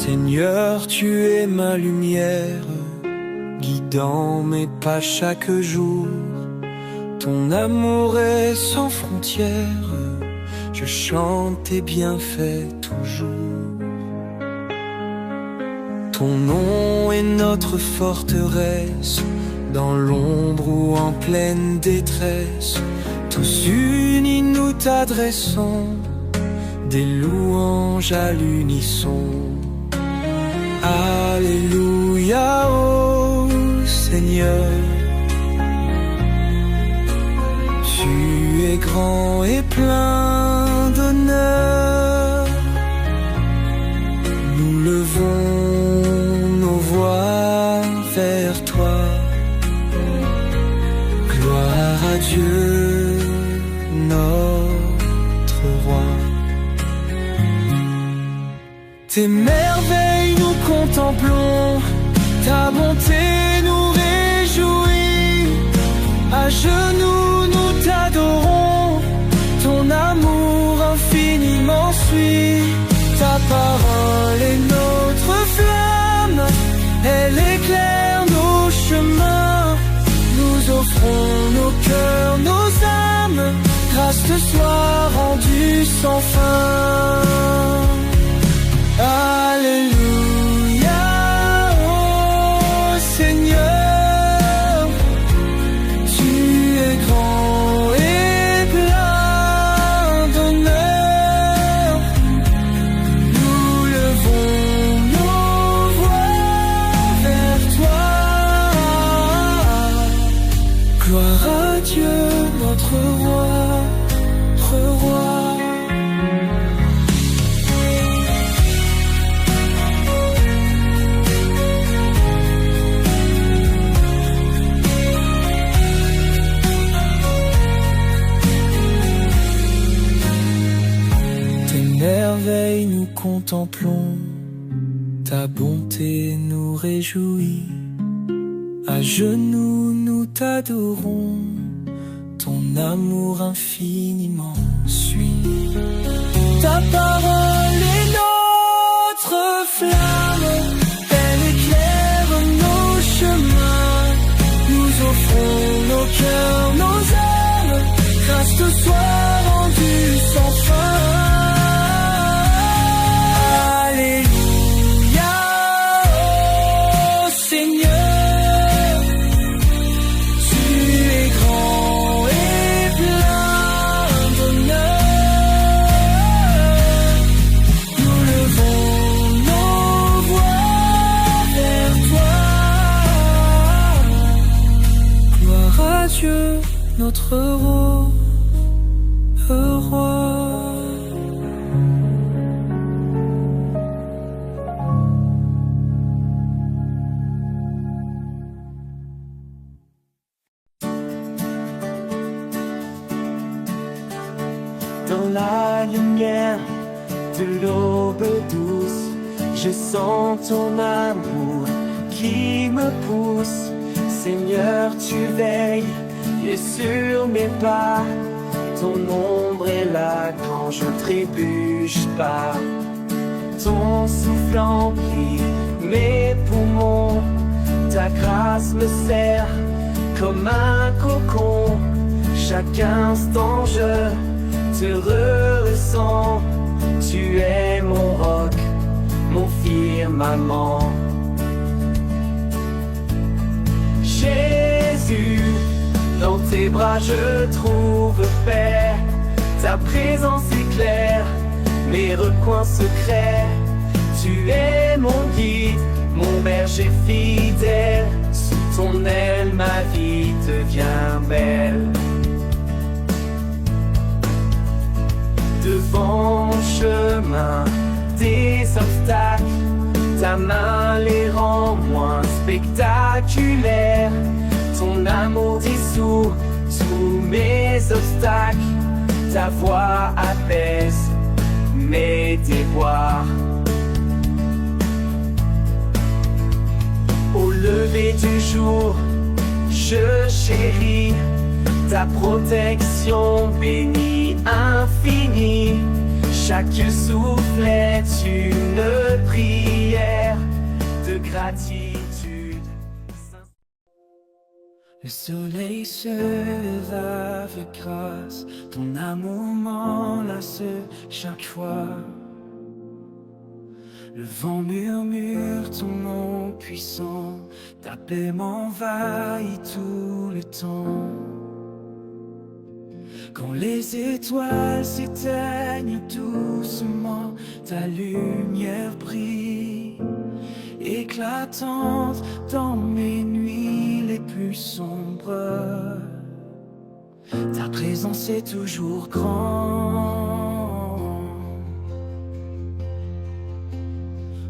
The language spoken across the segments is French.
Seigneur, tu es ma lumière, guidant mes pas chaque jour. Ton amour est sans frontières, je chante tes bienfaits toujours. Ton nom est notre forteresse, dans l'ombre ou en pleine détresse. Tous unis nous t'adressons, des louanges à l'unisson. Alléluia, ô Seigneur. Tu es grand et plein d'honneur. Nous levons nos voix vers toi. Gloire à Dieu, notre roi. Tes merveilles nous contemplons, ta bonté nous réjouit. À genoux nous t'adorons, ton amour infiniment suit. Ta parole est notre flamme, elle éclaire nos chemins. Nous offrons nos cœurs, nos âmes, grâce te soit rendue sans fin. Alléluia, ô Seigneur, tu es grand et plein d'honneur. Nous levons nos voix vers toi. Gloire à Dieu, notre roi, notre roi. Merveille nous contemplons, ta bonté nous réjouit. À genoux nous t'adorons, ton amour infiniment suit. Ta parole est notre flamme, elle éclaire nos chemins. Nous offrons nos cœurs, nos âmes, grâce te soit rendue sans fin. Dieu, notre roi, roi. Dans la lumière de l'aube douce, je sens ton amour qui me pousse. Seigneur, tu veilles et sur mes pas, ton ombre est là quand je trébuche pas. Ton souffle emplit mes poumons, ta grâce me serre comme un cocon. Chaque instant je te ressens, tu es mon roc, mon firmament. Jésus, dans tes bras je trouve paix. Ta présence éclaire mes recoins secrets. Tu es mon guide, mon berger fidèle. Sous ton aile ma vie devient belle. Devant mon chemin des obstacles, ta main les rend moins spectaculaires. Ton amour dissout tous mes obstacles. Ta voix apaise mes déboires. Au lever du jour, je chéris ta protection bénie infinie. Chaque souffle est une prière. gratitude. Le soleil se leva avec grâce, ton amour m'enlace chaque fois. Le vent murmure ton nom puissant, ta paix m'envahit tout le temps. Quand les étoiles s'éteignent doucement, ta lumière brille, éclatante dans mes nuits les plus sombres. Ta présence est toujours grande.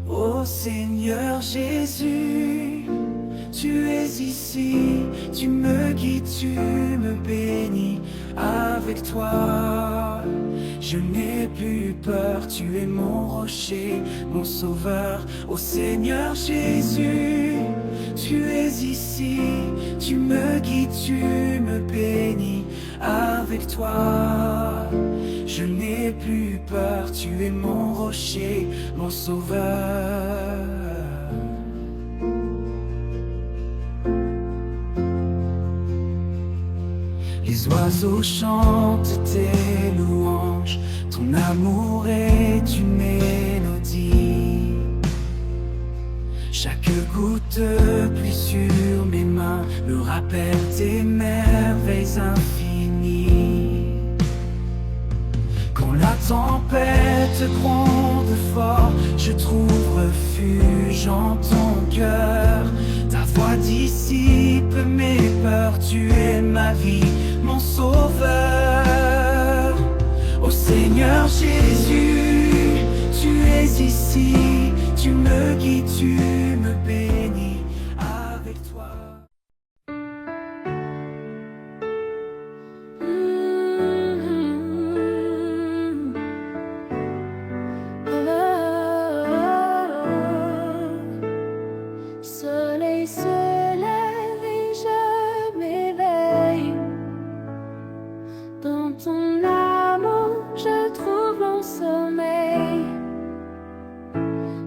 Ô Seigneur Jésus, tu es ici, tu me guides, tu me bénis. Avec toi, je n'ai plus peur, tu es mon rocher, mon sauveur. Ô Seigneur Jésus, tu es ici, tu me guides, tu me bénis. Avec toi, je n'ai plus peur, tu es mon rocher, mon sauveur. Les oiseaux chantent tes louanges, ton amour est une mélodie. Chaque goutte de pluie sur mes mains me rappelle tes merveilles infinies. Quand la tempête gronde fort, je trouve refuge en ton cœur. Ta voix dissipe mes peurs, tu es ma vie, mon sauveur. Ô Seigneur Jésus, tu es ici, tu me guides, tu me bénis. Avec toi. Soleil se lève et je m'éveille. Dans ton amour, je trouve mon sommeil.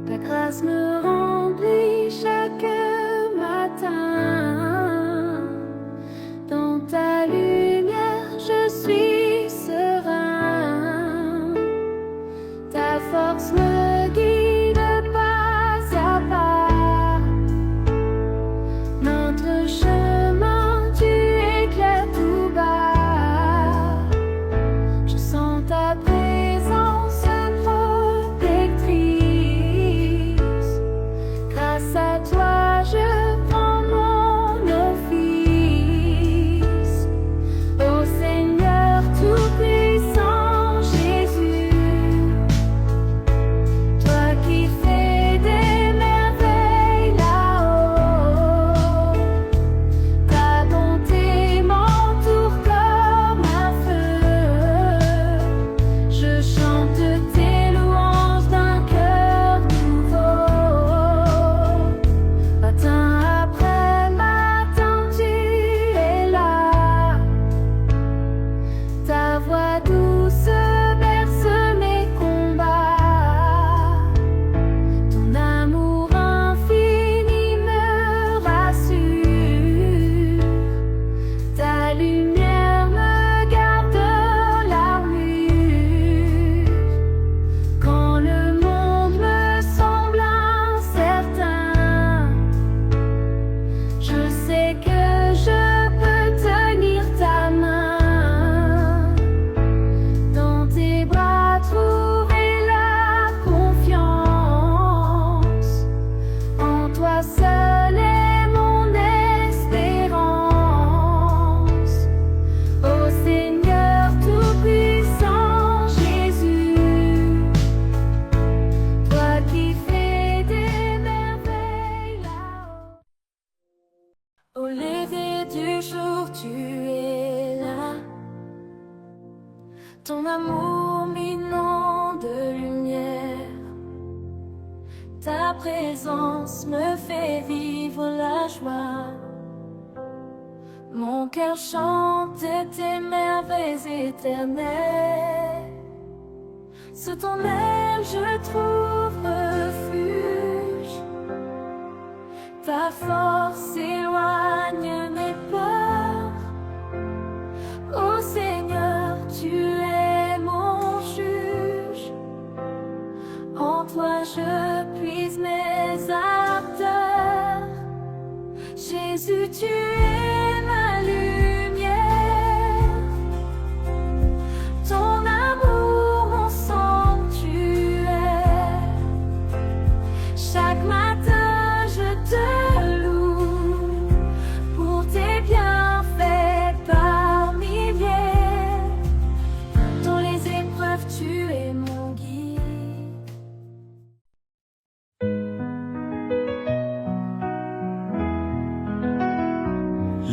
Ta grâce me remplit chaque matin. Dans ta lumière, je suis serein. Ta force me guide pas à pas. Notre chemin, tu éclaires tout bas. Je sens ta présence protectrice. Grâce à toi, je prends mon office. Ô Seigneur tout-puissant Jésus, toi qui fais des merveilles là-haut, ta bonté m'entoure comme un feu. Je chante tes louanges d'un cœur nouveau. Matin après matin, tu es là. Ta voix douce berce mes combats. Ton amour infini me rassure. Ta lumière me garde l'armure. Quand le monde me semble incertain, je sais que je peux tenir ta main. Dans tes bras trouver la confiance. En toi seul est mon espérance. Ô Seigneur tout-puissant Jésus, toi qui fais des merveilles là-haut. Au lever du jour, tu es là. Ton amour m'inonde de lumière. Ta présence me fait vivre la joie. Mon cœur chante tes merveilles éternelles. Sous ton aile je trouve refuge. Ta force éloigne mes peurs. Ô Seigneur, tu es mon juge. En toi je puise mes ardeurs. Jésus, tu es ma lumière. Ton amour, mon sanctuaire. Chaque matin je te loue pour tes bienfaits par milliers. Dans les épreuves, tu es mon guide.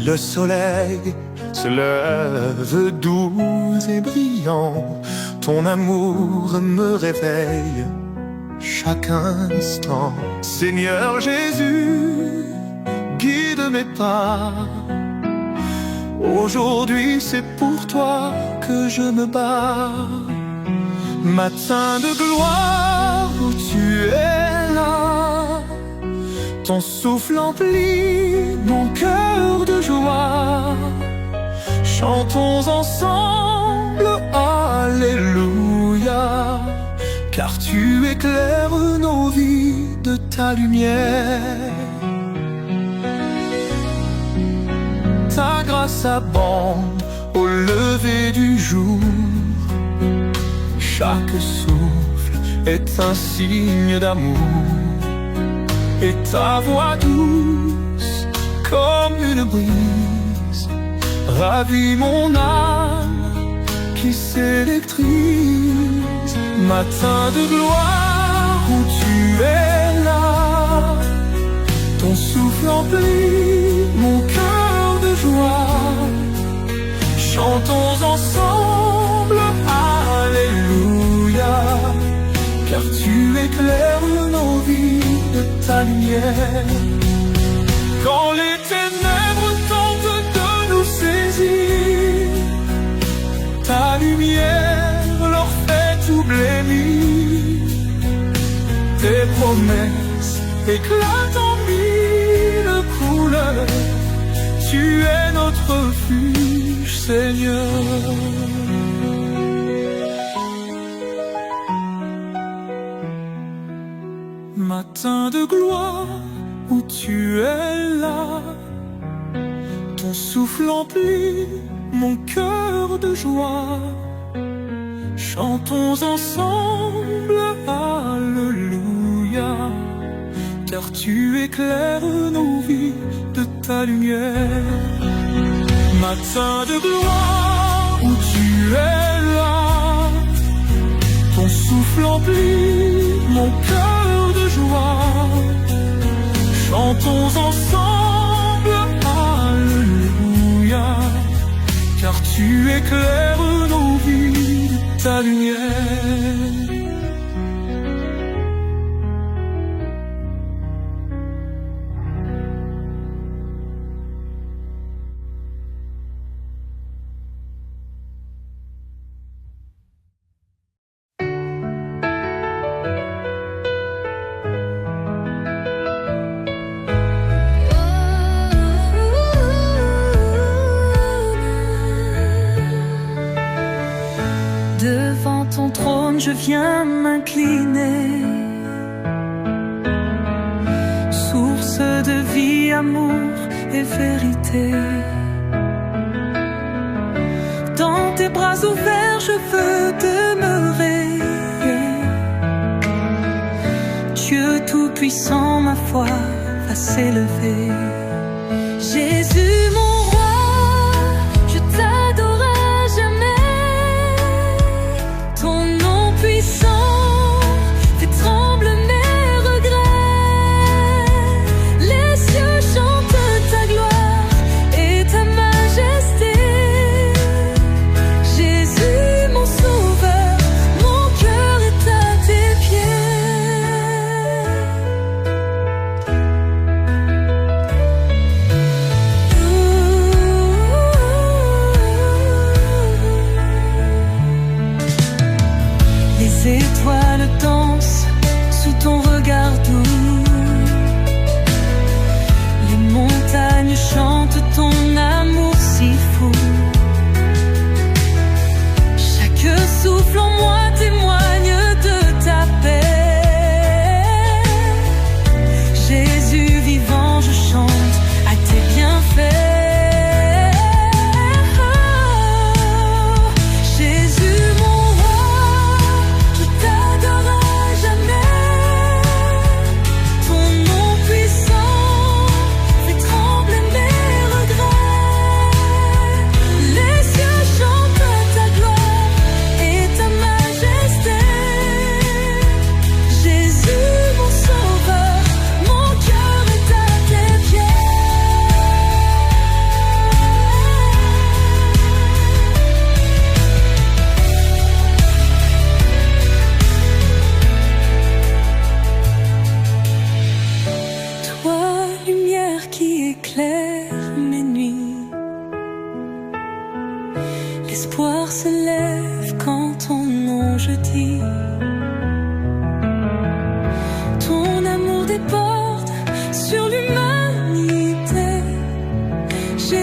Le soleil se lève doux et brillant. Ton amour me réveille chaque instant. Seigneur Jésus, guide mes pas. Aujourd'hui c'est pour toi que je me bats. Matin de gloire où tu es là, ton souffle emplit mon cœur de joie. Chantons ensemble, Alléluia, car tu éclaires nos vies de ta lumière. Ta grâce abonde au lever du jour. Chaque souffle est un signe d'amour. Et ta voix douce comme une brise ravit mon âme qui s'électrise. Matin de gloire où tu es là, ton souffle emplit mon cœur de joie. Chantons ensemble, Alléluia, car tu éclaires nos vies de ta lumière. Quand les ténèbres tentent de nous saisir, ta lumière leur fait tout blêmir. Tes promesses éclatent en mille couleurs. Tu es notre refuge, Seigneur. Matin de gloire où tu es là, ton souffle emplit mon cœur de joie. Chantons ensemble, Alléluia, car tu éclaires nos vies de ta lumière. Matin de gloire où tu es là, ton souffle emplit mon cœur de joie. Chantons ensemble, Alléluia, car tu éclaires nos vies de ta lumière. Devant ton trône, je viens m'incliner. Source de vie, amour et vérité. Dans tes bras ouverts, je veux demeurer. Dieu tout-puissant, ma foi va s'élever. Jésus, mon roi, je t'adore à jamais. Ton nom puissant fait trembler mes regrets. Les cieux chantent ta gloire et ta majesté. Jésus, mon sauveur, mon cœur est à tes pieds.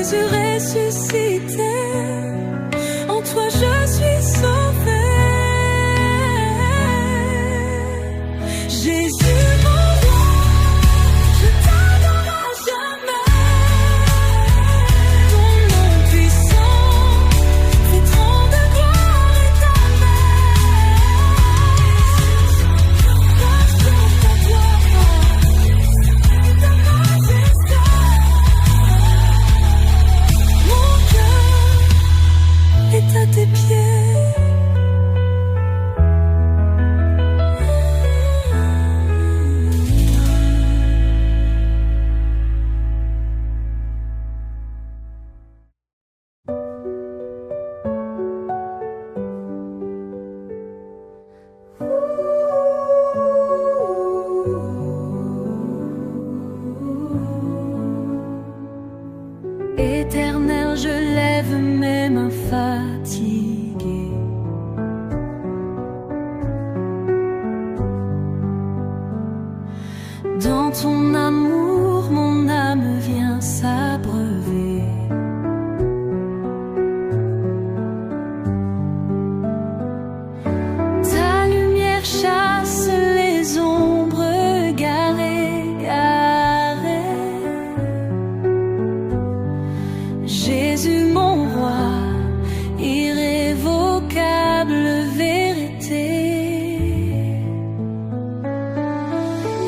Jésus ressuscité, en toi je suis sauvé. Jésus mon roi, je t'adore à jamais. Ton nom puissant fait trop de gloire éternelle. Est à tes pieds. Éternel, je lève mes mains fatiguées. Dans ton amour, mon âme vient s'abreuver. Ta lumière chasse les ombres garées, garées. Jésus mon roi, irrévocable vérité.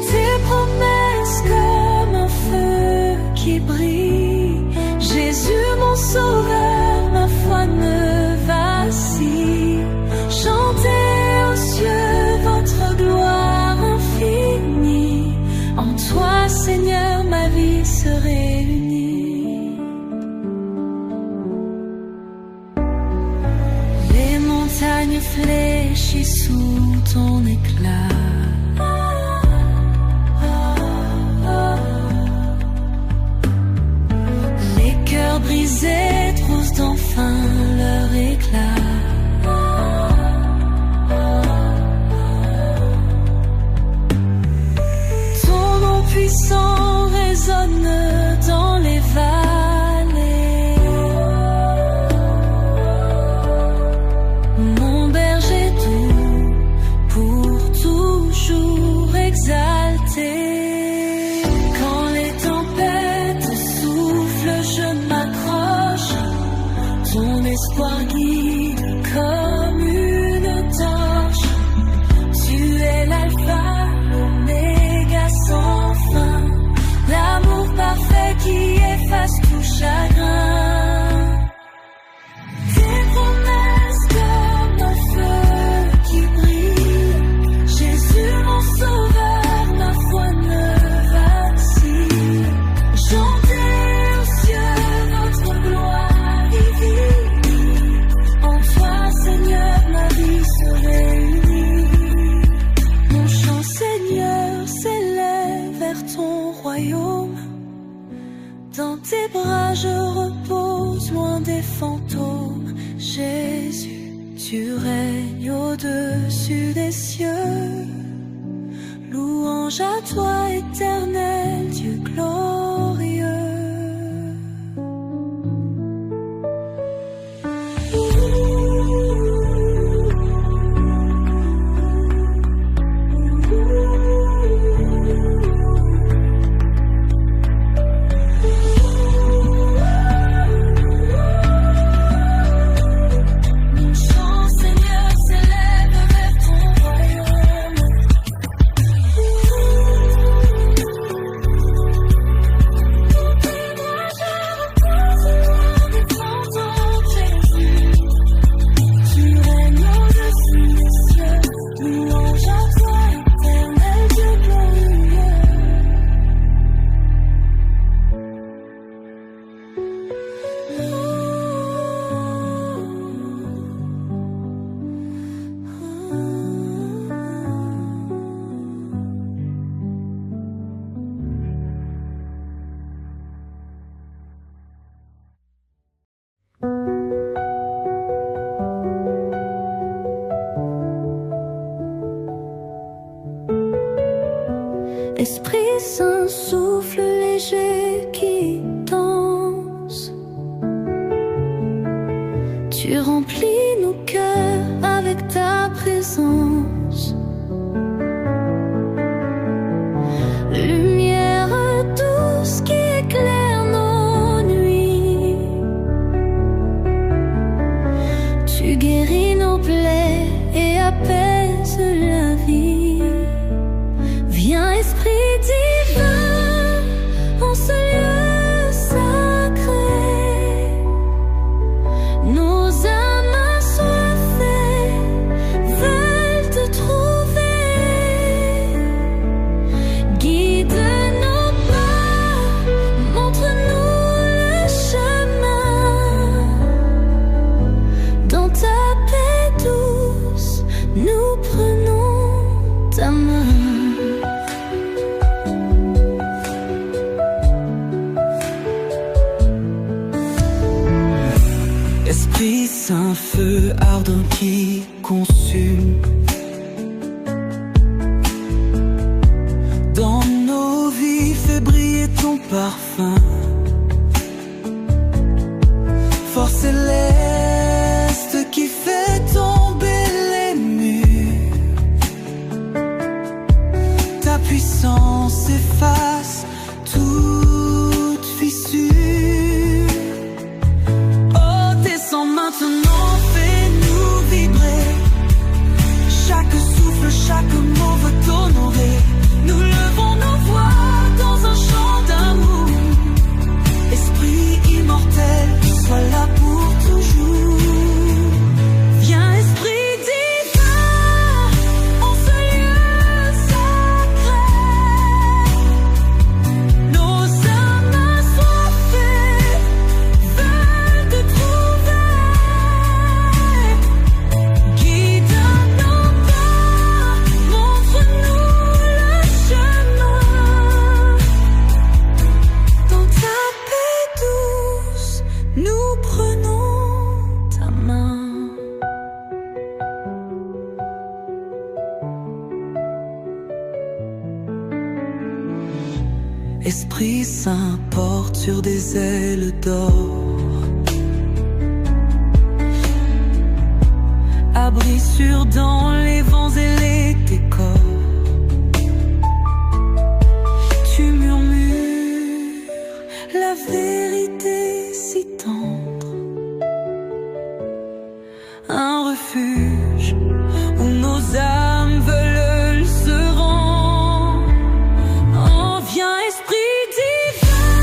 Tes promesses comme un feu qui brille. Jésus mon sauveur, ma foi ne vacille. Chantez aux cieux votre gloire infinie. En toi Seigneur ma vie se réunit. Les montagnes fléchissent sous ton éclat. Les cœurs brisés trouvent enfin leur éclat. Ton nom puissant résonne dans les vallées. Mon berger doux, pour toujours exalté. Quand les tempêtes soufflent, je m'accroche. Ton espoir guide comme une torche. Tu es l'alpha, l'oméga sans fin. L'amour parfait qui efface tout chagrin. Tes promesses comme un feu qui brille. Jésus mon sauveur, ma foi ne vacille. Chantez aux cieux votre gloire divine. En toi Seigneur ma vie se réunit. Mon chant Seigneur s'élève vers ton royaume. Dans tes bras je repose loin des fantômes. Jésus, tu règnes au-dessus des cieux. Louange à toi éternel Dieu glorieux. Mon chant Seigneur s'élève vers ton royaume. Esprit Saint, souffle léger qui danse Tu remplis nos cœurs avec ta présence. Lumière douce qui éclaire nos nuits. Tu guéris nos plaies et apaises la vie. Viens Esprit divin en ce lieu sacré. Nos âmes assoiffées veulent te trouver. Guide nos pas, montre-nous le chemin. Dans ta paix douce, nous prenons ta main. Esprit Saint, feu ardent qui consume. Dans nos vies, fais briller ton parfum. Force céleste qui fait tomber les murs. Ta puissance efface toute fissure. Maintenant, fais-nous vibrer. Chaque souffle, chaque mot veut t'honorer. Nous levons nos voix dans un chant d'amour. Esprit immortel, sois là pour toujours. Viens, Esprit divin, en ce lieu sacré. Nos âmes assoiffées veulent te trouver. Esprit Saint porte sur des ailes d'or. Abri sûr dans les vents et les décors. Tu murmures la vérité si tendre. Un refuge où nos âmes veulent se rendre. Oh, viens Esprit divin,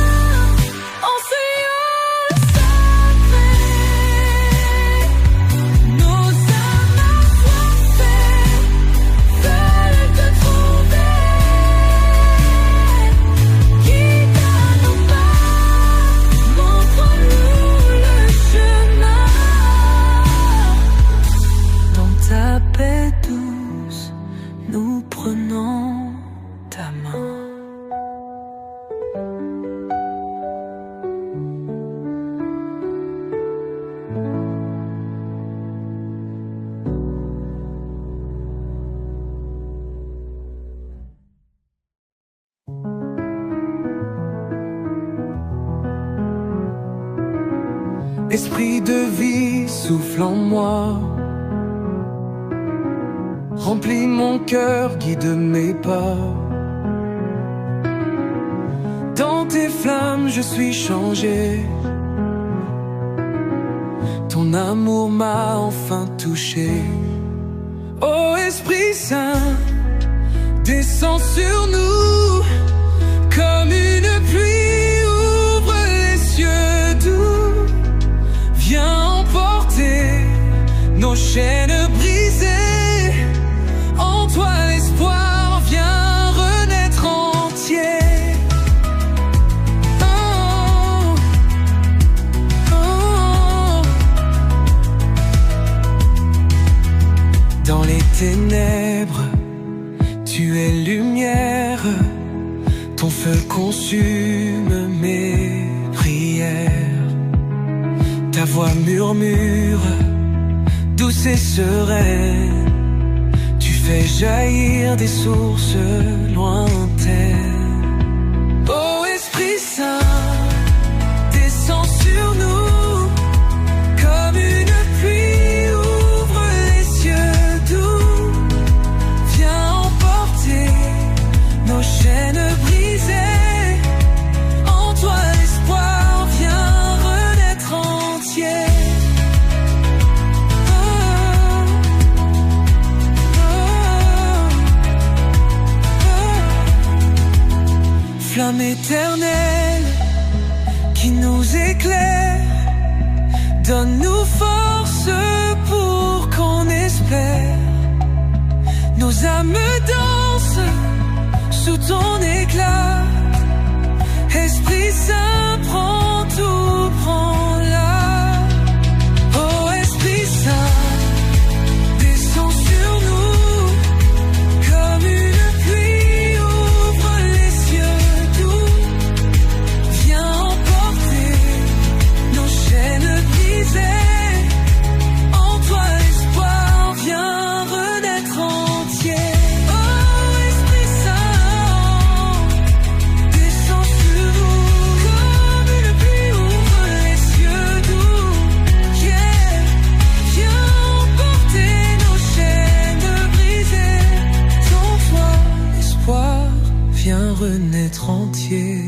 en ce lieu sacré. Nos âmes assoiffées veulent te trouver. Guide à nos pas, montre-nous le chemin. Dans ta paix douce, nous prenons ta main. Esprit de vie, souffle en moi. Remplis mon cœur, guide mes pas. Dans tes flammes, je suis changé. Ton amour m'a enfin touché. Ô Esprit Saint, descends sur nous comme une pluie, ouvre les cieux doux. Viens emporter nos chaînes brisées. En toi l'espoir vient renaître entier. Oh, oh. Dans les ténèbres, tu es lumière. Ton feu consume mes prières. Ta voix murmure, douce et sereine. Tu fais jaillir des sources lointaines. Ô Esprit Saint, descends sur nous comme une pluie. nos chaînes brisées. En toi l'espoir vient renaître entier. Flamme éternelle qui nous éclaire, donne-nous force pour qu'on espère. Nos âmes dansent sous ton éclat. Esprit Saint, prends tout, prends-la. Oh Esprit Saint, descends sur nous comme une pluie, ouvre les cieux doux. Viens emporter nos chaînes brisées. En toi l'espoir vient renaître entier. Oh Esprit Saint, descends sur nous comme une pluie, ouvre les cieux doux. Yeah. Viens emporter nos chaînes brisées. En toi l'espoir vient renaître entier.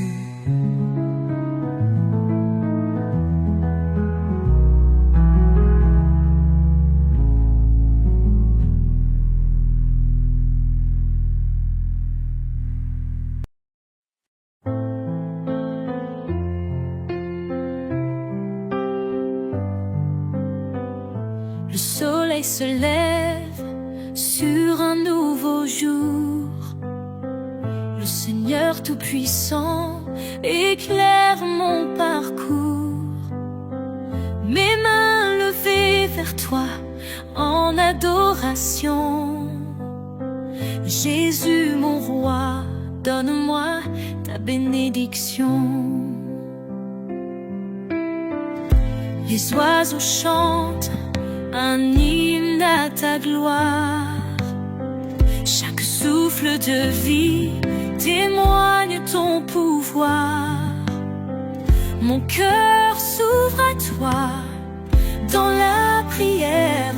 Le soleil se lève sur un nouveau jour. Le Seigneur Tout-Puissant éclaire mon parcours. Mes mains levées vers toi en adoration. Jésus mon roi, donne-moi ta bénédiction. Les oiseaux chantent un hymne à ta gloire. Chaque souffle de vie témoigne ton pouvoir. Mon cœur s'ouvre à toi dans la prière.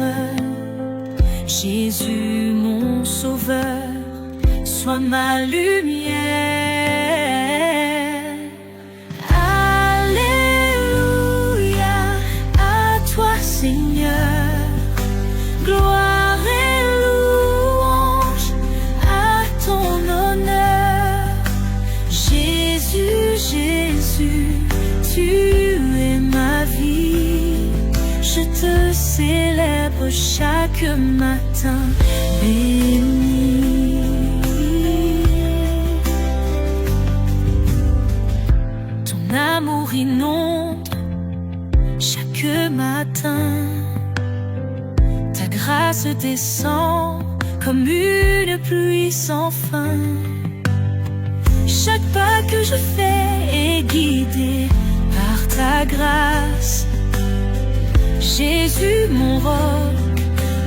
Jésus mon sauveur, sois ma lumière. Alléluia, à toi Seigneur. Gloire et louange à ton honneur. Jésus, Jésus, tu es ma vie. Je te célèbre chaque matin béni. Ton amour inonde chaque matin. Ta grâce descend comme une pluie sans fin. Chaque pas que je fais est guidé par ta grâce. Jésus mon roc,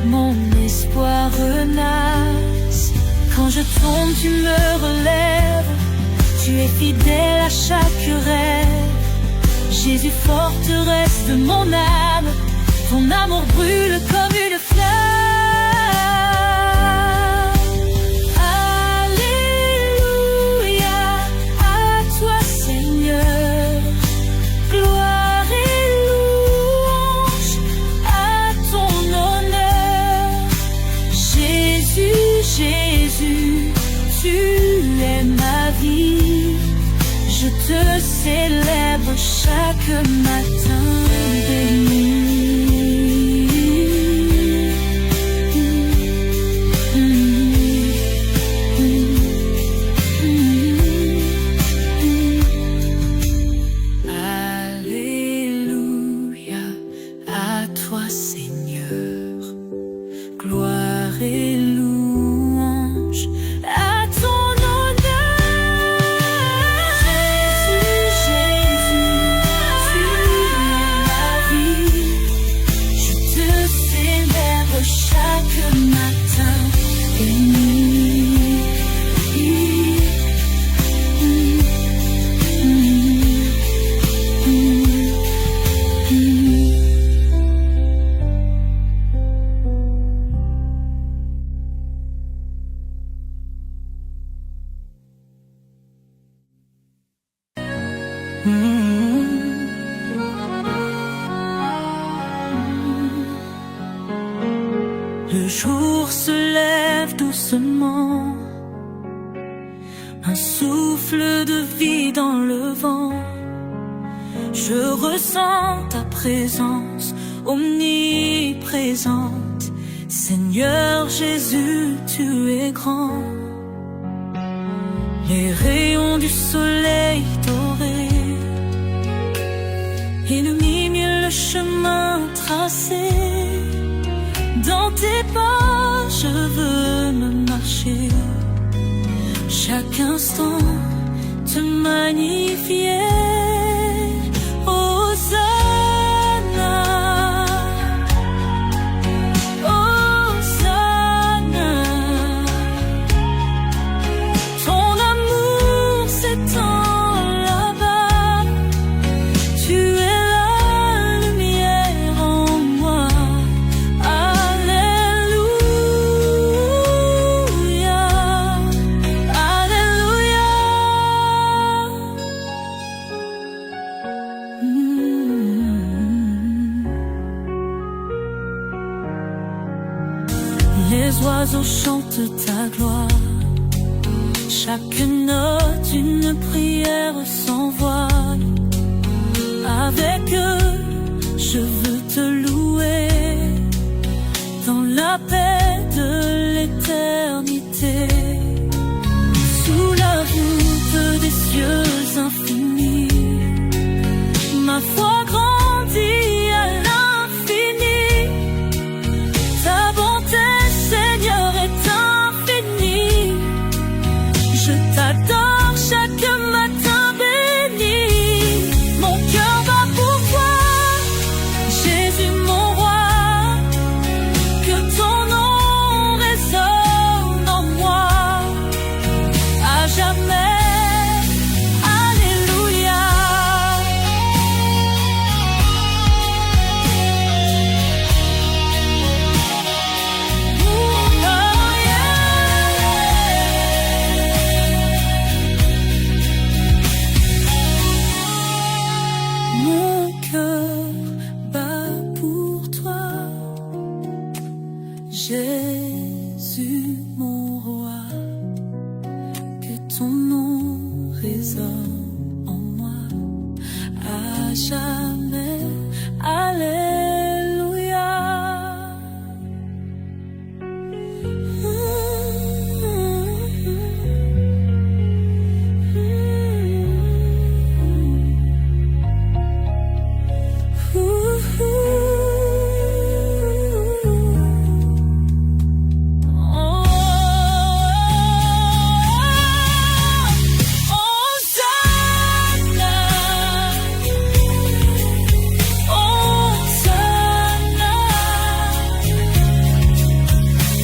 mon espoir renace. Quand je tombe tu me relèves. Tu es fidèle à chaque rêve. Jésus forteresse de mon âme. Ton amour brûle comme une flamme. Alléluia, à toi Seigneur. Gloire et louange à ton honneur. Jésus, Jésus, tu es ma vie. Je te célèbre chaque matin béni. Alléluia, à toi Seigneur. Gloire et louange à ton honneur. Jésus, Jésus, tu es ma vie. Le jour se lève doucement, un souffle de vie dans le vent. Je ressens ta présence omniprésente. Seigneur Jésus, tu es grand. Les rayons du soleil doré illuminent le chemin tracé. Dans tes pas, je veux me marcher. Chaque instant, te magnifier. Hosanna, Hosanna. Ton amour s'étend là-bas. Tu es la lumière en moi. Alléluia, Alléluia. Les oiseaux chantent ta gloire. Chaque note une prière sans voile. Avec eux, je veux te louer dans la paix de l'éternité. Sous la voûte des cieux infinis, ma foi grandit à l'infini. Ta bonté, Seigneur, est infinie. Je t'adore chaque matin béni. Mon cœur bat pour toi, Jésus mon roi. Que ton nom résonne en moi à jamais. Alléluia. Mon cœur bat pour toi, Jésus mon roi. Que ton nom résonne en moi à jamais. Alléluia.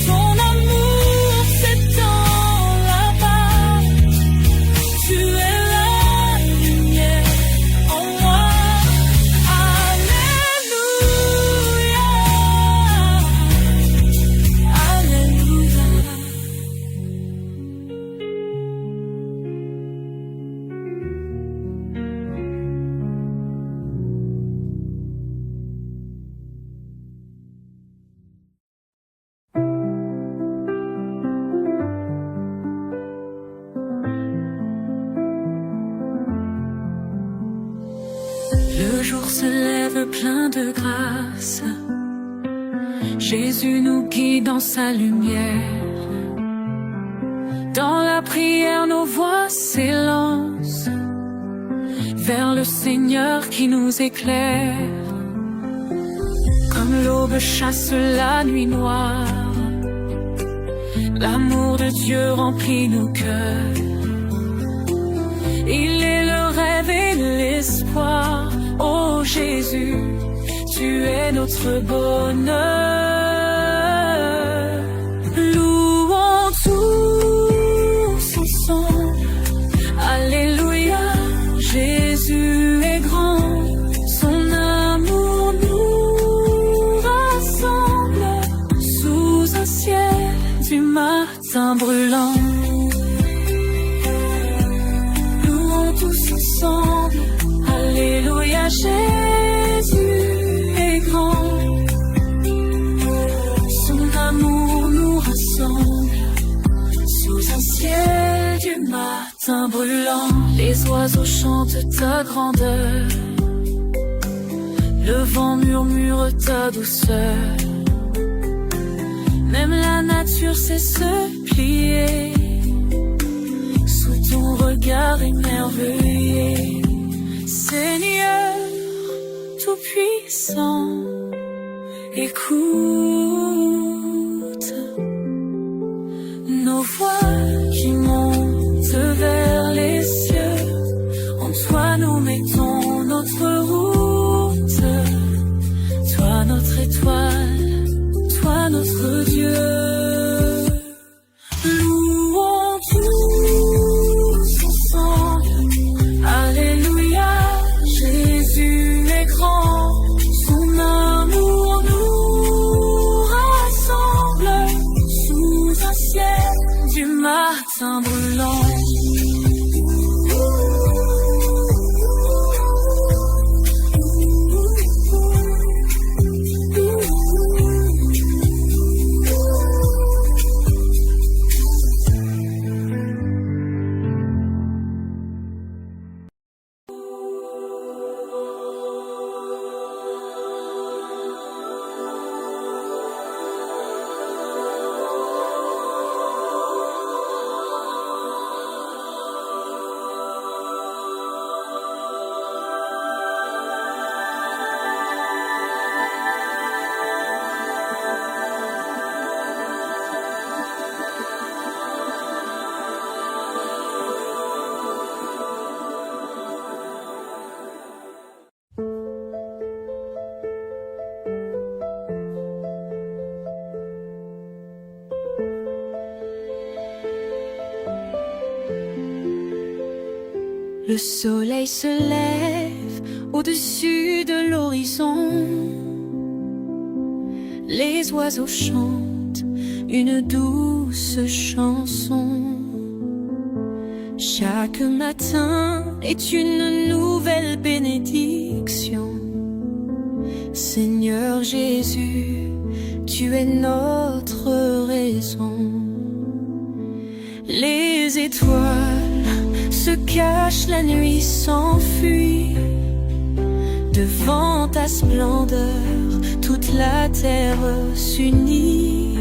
Ton amour s'étend là-bas. Tu es la lumière en moi. Alléluia, Alléluia. Le jour se lève plein de grâce. Jésus nous guide dans sa lumière. Dans la prière, nos voix s'élancent vers le Seigneur qui nous éclaire. Comme l'aube chasse la nuit noire, l'amour de Dieu remplit nos cœurs. Il est le rêve et l'espoir. Oh Jésus, tu es notre bonheur. Louons tous ensemble. Alléluia, Jésus est grand. Son amour nous rassemble sous un ciel du matin brûlant. Louons tous ensemble. Alléluia, Jésus est grand. Son amour nous rassemble sous un ciel du matin brûlant. Les oiseaux chantent ta grandeur, le vent murmure ta douceur. Même la nature sait se plier sous ton regard émerveillé. Seigneur tout-puissant, écoute nos voix qui montent vers les cieux. En toi nous mettons notre route, toi notre étoile, toi notre Dieu. Louons tous ensemble, Alléluia, Jésus est grand. Son amour nous rassemble sous un ciel du matin brûlant. Le soleil se lève au-dessus de l'horizon. Les oiseaux chantent une douce chanson. Chaque matin est une nouvelle bénédiction. Seigneur Jésus, tu es notre raison. Les étoiles se cachent, la nuit s'enfuit. Devant ta splendeur, toute la terre s'unit.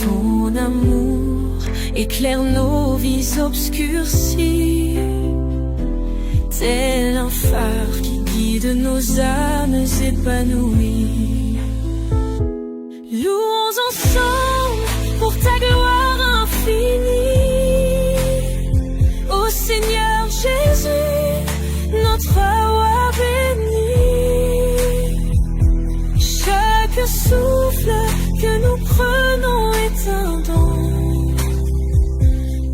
Ton amour éclaire nos vies obscurcies, tel un phare qui guide nos âmes épanouies. Louons ensemble pour ta gloire infinie. Ô Seigneur Jésus, notre roi béni. Chaque souffle que nous prenons est un don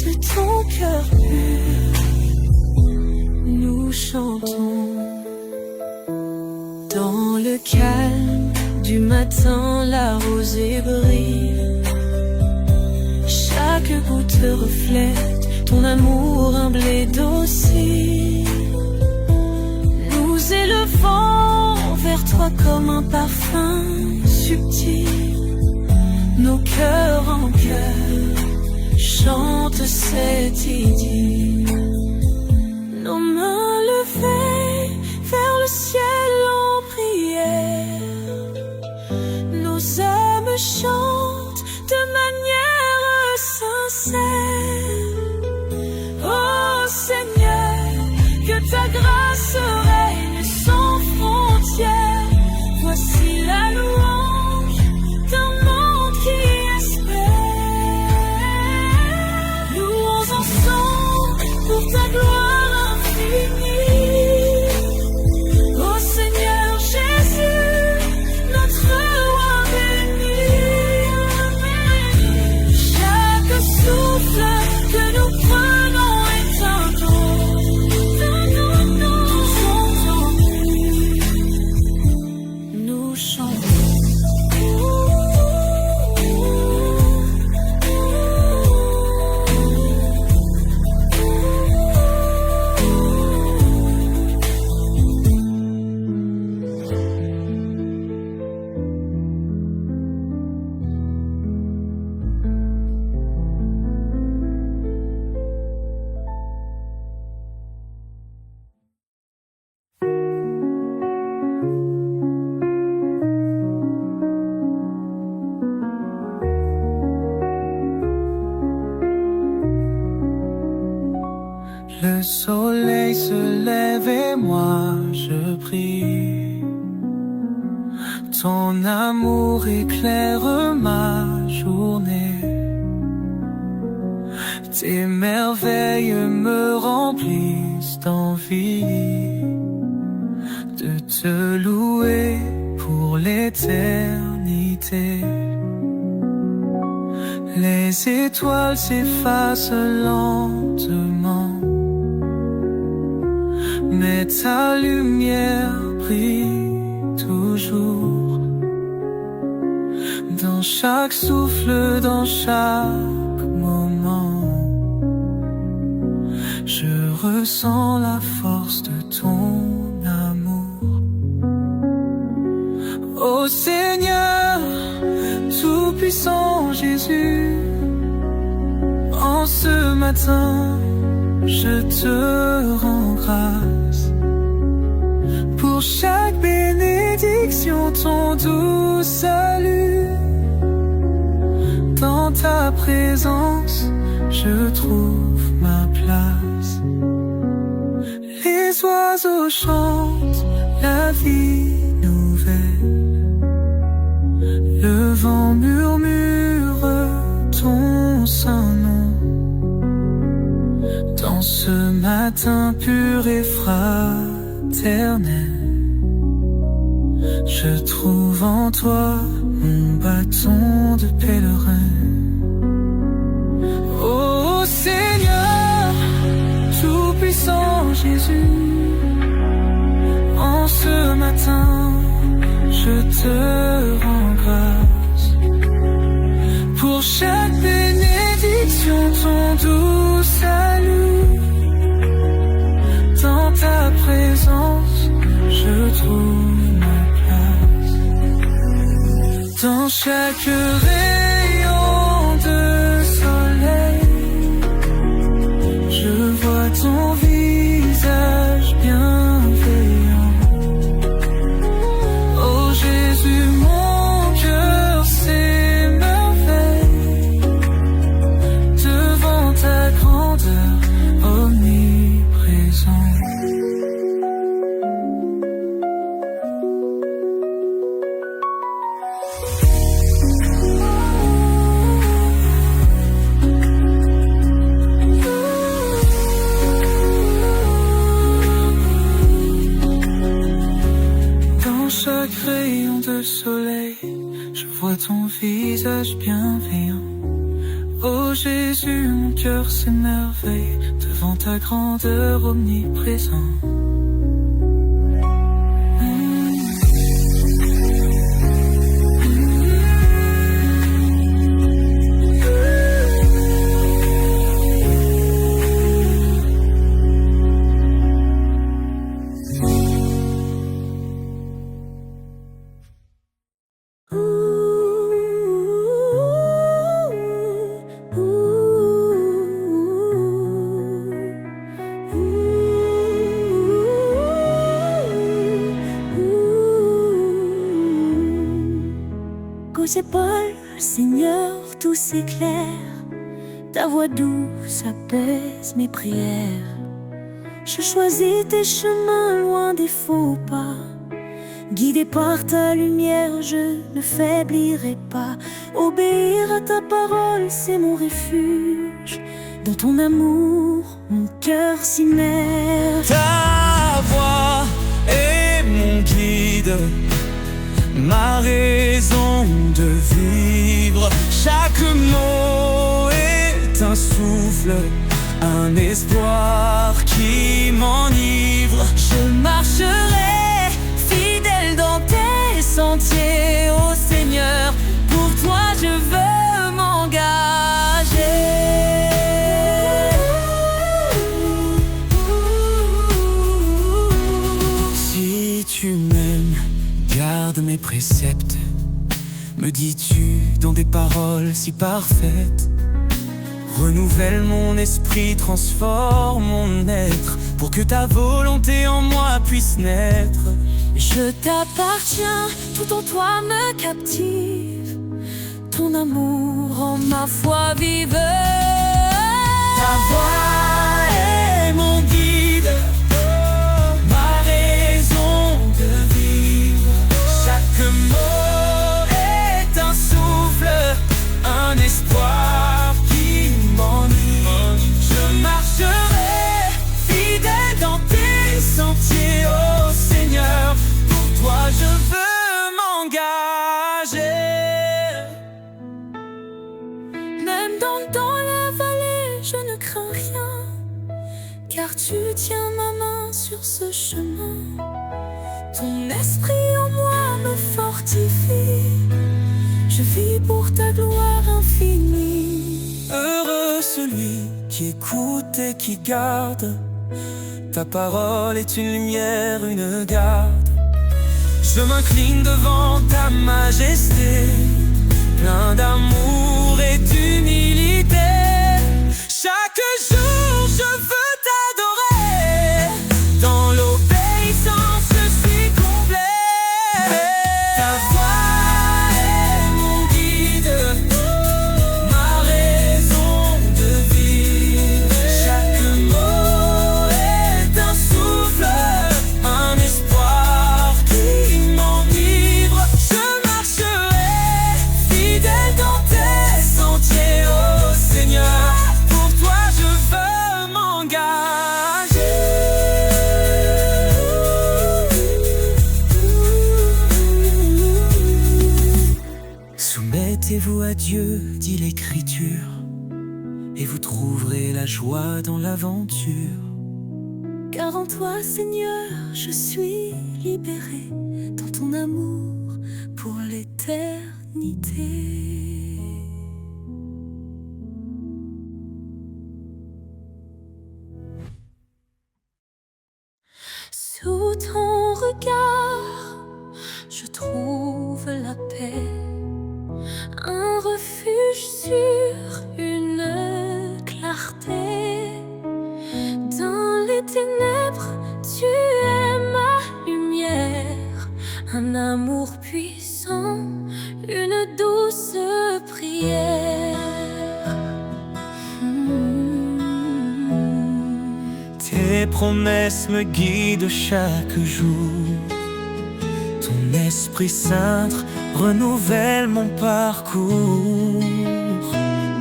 de ton cœur pur. Nous chantons dans le calme du matin, la rosée brille. Chaque goutte reflète ton amour humble et docile. Nous élevons vers toi comme un parfum subtil. Nos cœurs en cœur chantent cette idylle. Nos mains levées vers le ciel en prière. Nos âmes chantent de manière sincère. Oh Seigneur, que ta grâce règne sans frontières. Voici la louange d'un monde qui espère. Louons ensemble pour ta gloire infinie. Oh Seigneur Jésus, notre roi béni. Chaque souffle que nous prenons est un don. Nous chantons. Le soleil se lève et moi je brille. Ton amour éclaire ma journée. Tes merveilles me remplissent d'envie de te louer pour l'éternité. Les étoiles s'effacent lentement, mais ta lumière brille toujours. Dans chaque souffle, dans chaque moment, je ressens la force de ton amour. Ô Seigneur, tout-puissant Jésus, en ce matin, je te rends grâce pour chaque bénédiction, ton doux salut. Dans ta présence, je trouve ma place. Les oiseaux chantent la vie nouvelle. Le vent murmure ton saint nom. Dans ce matin pur et fraternel, je trouve en toi mon bâton de pèlerin. Ô Seigneur, tout-puissant Jésus, en ce matin, je te rends grâce pour chaque bénédiction, ton doux salut. Dans ta présence, je trouve ma place. Dans chaque rayon de soleil, je vois ton visage bienveillant. Oh Jésus, mon cœur s'émerveille devant ta grandeur omniprésente. Chaque rayon de soleil, je vois ton visage bienveillant. Oh Jésus, mon cœur s'émerveille devant ta grandeur omniprésente. Aux épaules, Seigneur, tout s'éclaire. Ta voix douce apaise mes prières. Je choisis tes chemins loin des faux pas. Guidé par ta lumière, je ne faiblirai pas. Obéir à ta parole, c'est mon refuge. Dans ton amour, mon cœur s'immerge. Ta voix est mon guide, ma raison de vivre. Chaque mot est un souffle, un espoir qui m'enivre. Je marcherai fidèle dans tes sentiers, ô Seigneur. Pour toi je veux m'engager. Si tu m'aimes, garde mes préceptes, me dis-tu dans des paroles si parfaites. Renouvelle mon esprit, transforme mon être, pour que ta volonté en moi puisse naître. Je t'appartiens, tout en toi me captive. Ton amour rend ma foi vive. Ta voix est mon car tu tiens ma main sur ce chemin. Ton esprit en moi me fortifie, je vis pour ta gloire infinie. Heureux celui qui écoute et qui garde, ta parole est une lumière, une garde. Je m'incline devant ta majesté, plein d'amour et d'humilité. Chaque jour je veux t'adorer, dans l'obéissance je suis complet. Ta voix est mon guide, ma raison de vivre. Chaque mot est un souffle, un espoir qui m'enivre. Je marcherai fidèle dans tes sentiers, ô Seigneur. Pour toi je veux m'engager. Soumettez-vous à Dieu, dit l'Écriture, et vous trouverez la joie dans l'aventure. Car en toi, Seigneur, je suis libéré, dans ton amour pour l'éternité. Sous ton regard, je trouve la paix, un refuge sur une clarté. Dans les ténèbres, tu es ma lumière, un amour puissant, une douce prière. Tes promesses me guident chaque jour. Ton Esprit Saint renouvelle mon parcours.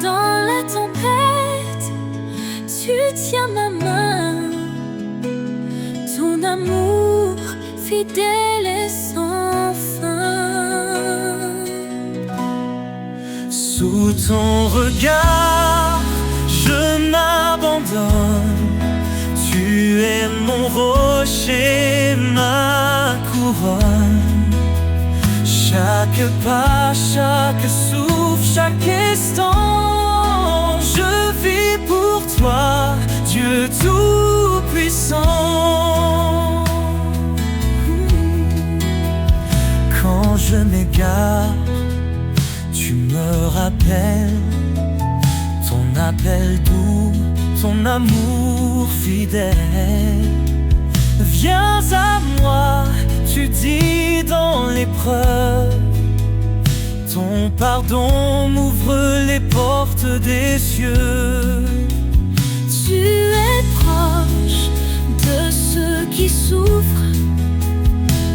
Dans la tempête, tu tiens ma main, ton amour fidèle et sans fin. Sous ton regard, je m'abandonne. Tu es mon rocher, ma couronne. Chaque pas, chaque souffle, chaque instant, je vis pour toi, Dieu tout-puissant. Quand je m'égare, tu me rappelles ton appel doux, ton amour fidèle. Viens à moi, tu dis dans l'épreuve, ton pardon m'ouvre les portes des cieux. Tu es proche de ceux qui souffrent,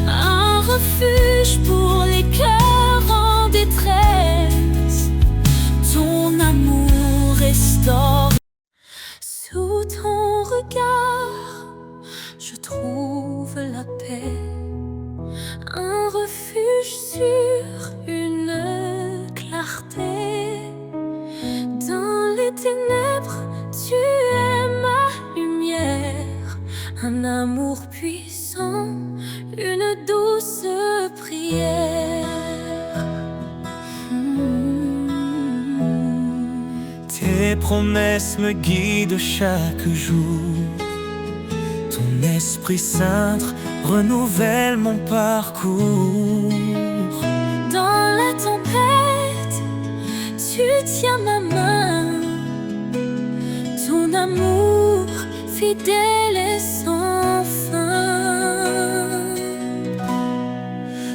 un refuge pour les cœurs en détresse. Ton amour restaure. Sous ton regard, je trouve la paix, un refuge sur une clarté. Dans les ténèbres, tu es ma lumière, un amour puissant, une douce prière. Tes promesses me guident chaque jour. Ton Esprit Saint renouvelle mon parcours. Dans la tempête, tu tiens ma main, ton amour fidèle et sans fin.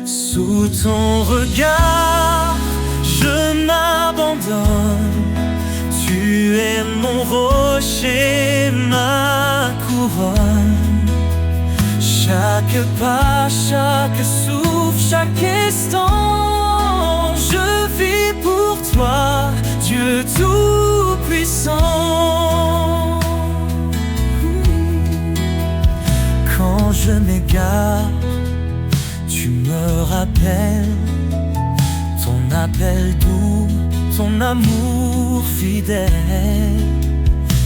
Sous ton regard, je m'abandonne. Tu es mon rocher, ma couronne. Chaque pas, chaque souffle, chaque instant, je vis pour toi, Dieu tout-puissant. Quand je m'égare, tu me rappelles ton appel doux, ton amour fidèle.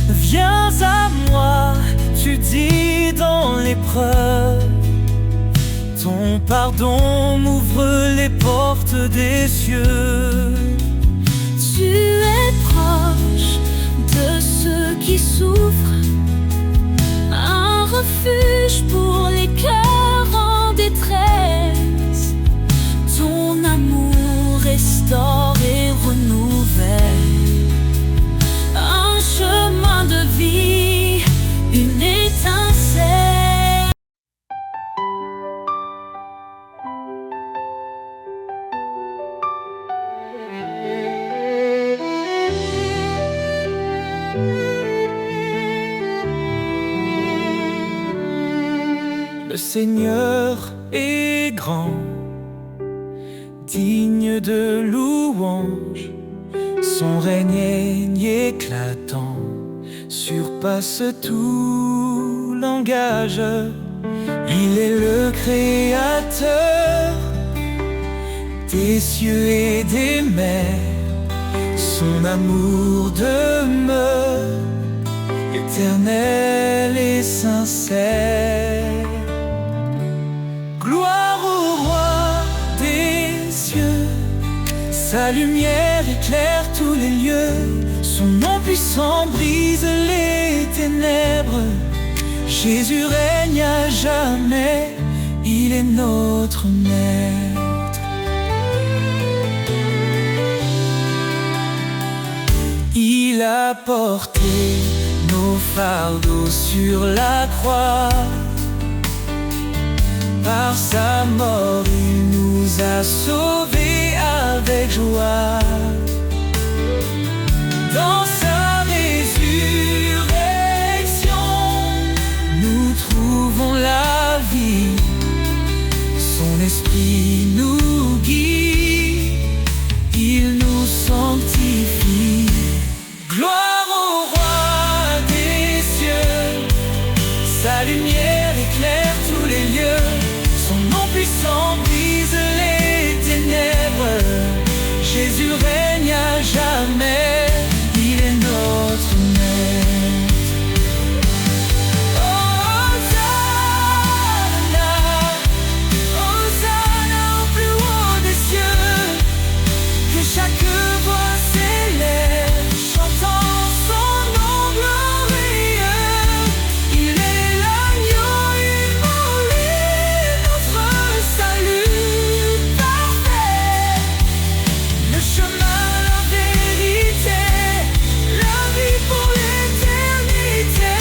Viens à moi, pardon m'ouvre les portes des cieux. Tu es proche de ceux qui souffrent, un refuge pour les cœurs en détresse. Ton amour restaure et renouvelle un chemin de vie, une étincelle. Le Seigneur est grand, digne de louange. Son règne éclatant surpasse tout langage. Il est le créateur des cieux et des mers. Son amour demeure éternel et sincère. Gloire au roi des cieux, sa lumière éclaire tous les lieux. Son nom puissant brise les ténèbres. Jésus règne à jamais, il est notre maître. Il a porté nos fardeaux sur la croix. Par sa mort, il nous a sauvés avec joie. Dans sa résurrection, nous trouvons la vie. Son esprit nous guide, il nous sanctifie. Gloire au roi des cieux, sa lumière éclaire tous les lieux. Son nom puissant brise les ténèbres. Jésus règne à jamais, il est notre maître. Hosanna, Hosanna au plus haut des cieux. Que chaque voix s'élève, chantant son nom glorieux. Il est l'agneau immolé, notre salut parfait. Le chemin, la vérité, la vie pour l'éternité.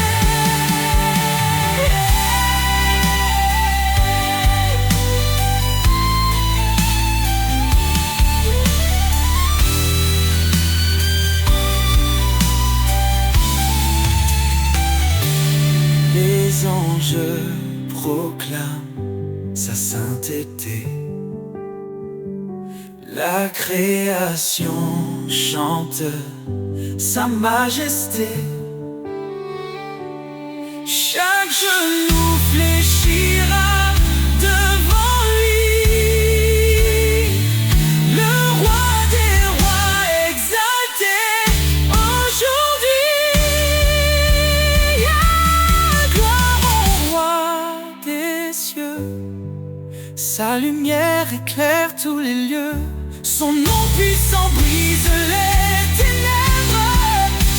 Les anges proclament sa sainteté. La création chante sa majesté. Chaque genou fléchira devant lui. Le roi des rois exalté aujourd'hui. Gloire au roi des cieux, sa lumière éclaire tous les lieux. Son nom puissant brise les ténèbres.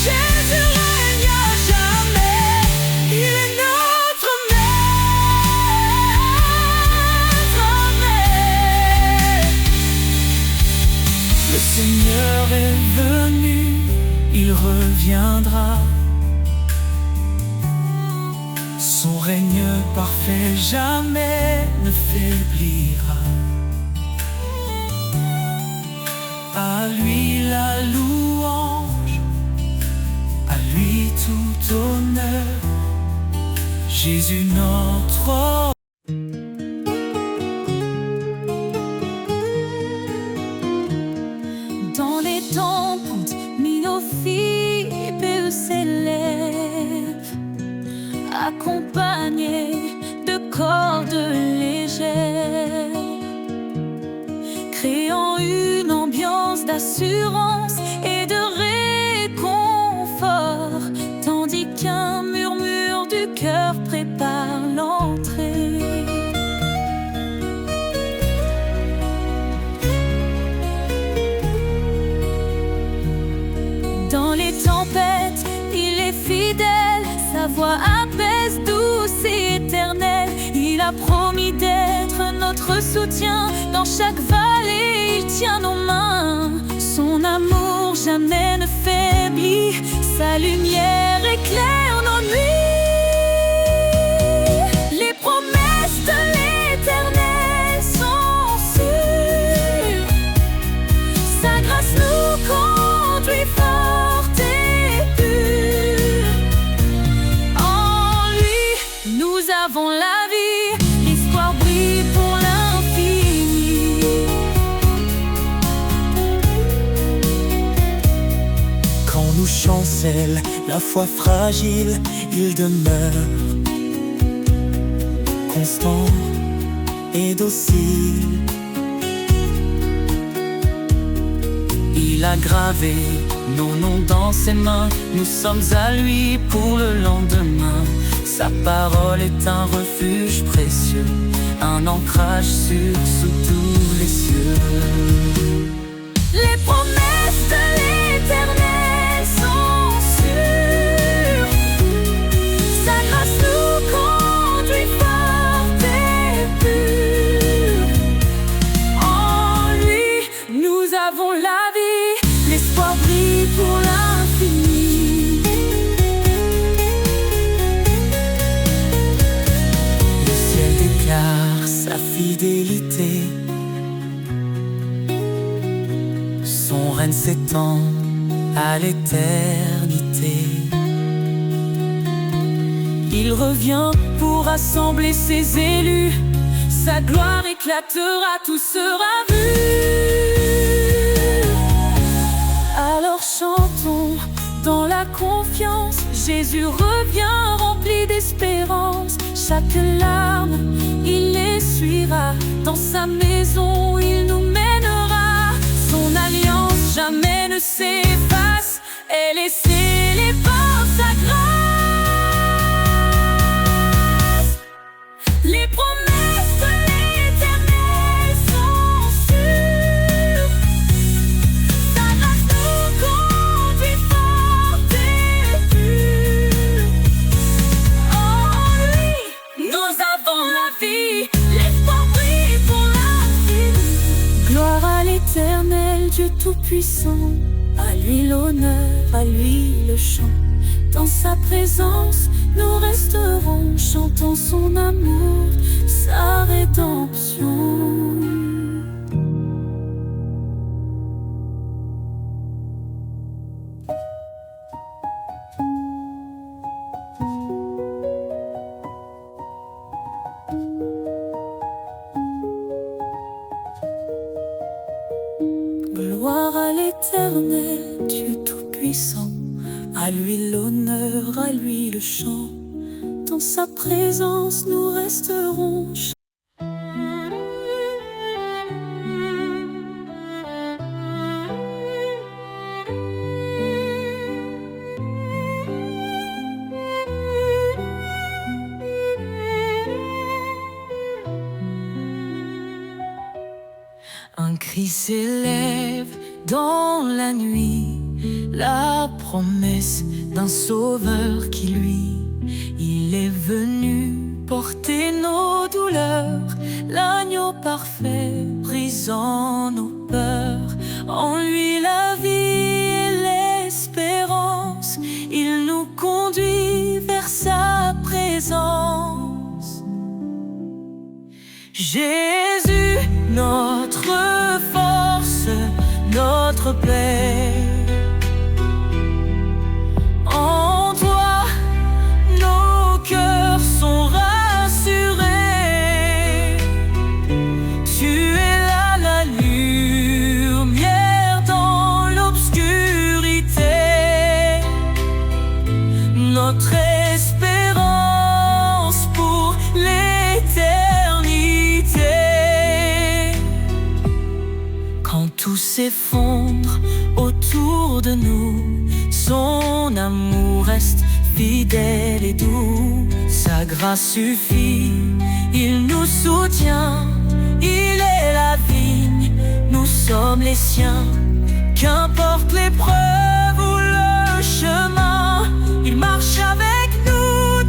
Jésus règne à jamais, il est notre maître. Le Seigneur est venu, il reviendra. Son règne parfait jamais ne faiblira. À lui la louange, à lui tout honneur. Jésus notre. Dans les temples, Minophie s'élève, accompagné de cordes légères, créant une ambiance d'assurance et de réconfort, tandis qu'un murmure du cœur prépare l'entrée. apaise, douce et éternelle. Il a promis d'être notre soutien. Dans chaque vallée, il tient nos mains. Son amour jamais ne faiblit. Sa lumière éclaire nos nuits. Les promesses de l'Éternel sont sûres. Sa grâce nous conduit forte et pure. En lui, nous avons la vie. L'espoir brille pour l'infini. Quand nous chancelle la foi fragile, il demeure constant et docile. Il a gravé nos noms dans ses mains. Nous sommes à lui pour le lendemain. Sa parole est un refuge précieux, un ancrage sûr sous tous les cieux. Les promesses de l'Éternel sont sûres. Sa grâce nous conduit forte et pure. En lui, nous avons la vie. L'espoir brille pour l'infini. Le ciel déclare sa fidélité. Son règne s'étend à l'éternité. Il revient pour rassembler ses élus. Sa gloire éclatera, tout sera vu. Alors chantons dans la confiance. Jésus revient rempli d'espérance. Chaque larme, il l'essuiera. Dans sa maison, il nous mènera. Son alliance jamais ne s'efface. Elle est scellée par sa grâce. Les promesses de l'Éternel sont sûres. Sa grâce nous conduit forte et pure. En lui, nous avons la vie. L'espoir brille pour l'infini. Gloire à l'Éternel, Dieu Tout-Puissant. À lui l'honneur, à lui le chant. Dans sa présence, nous resterons, chantant son amour, sa rédemption. Gloire à l'Éternel, Dieu Tout-Puissant. À lui l'honneur, à lui le chant. Dans sa présence, nous resterons. Un cri s'élève dans la nuit, la promesse d'un sauveur qui lui, il est venu porter nos douleurs, l'agneau parfait brisant nos peurs. En lui la vie et l'espérance, il nous conduit vers sa présence. Jésus, notre force, notre paix. En toi, nos cœurs sont rassurés. Tu es là la lumière dans l'obscurité. Notre espérance pour l'éternité. Quand tout s'effondre autour de nous, son amour reste fidèle et doux. Sa grâce suffit, il nous soutient. Il est la vigne, nous sommes les siens. Qu'importe l'épreuve ou le chemin, il marche avec nous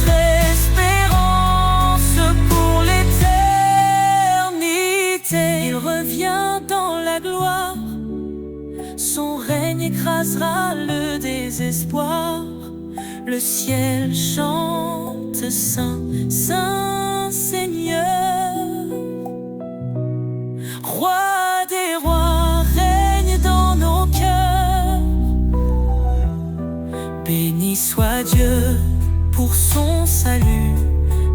notre espérance pour l'éternité. Il revient dans la gloire, son règne écrasera le désespoir. Le ciel chante Saint, Saint Seigneur. Roi des rois, règne dans nos cœurs. Béni soit Dieu pour son salut.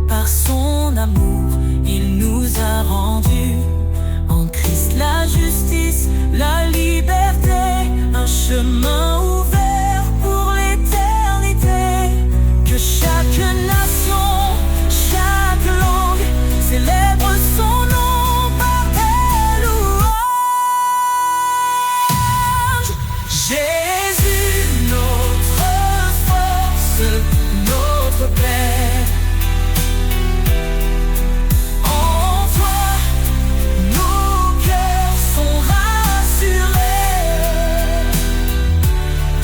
Par son amour, il nous a rendus en Christ la justice, la liberté, un chemin ouvert pour l'éternité. Que chaque nation, chaque langue célèbre son nom par des louanges. Jésus, notre force, notre Père. En toi, nos cœurs sont rassurés.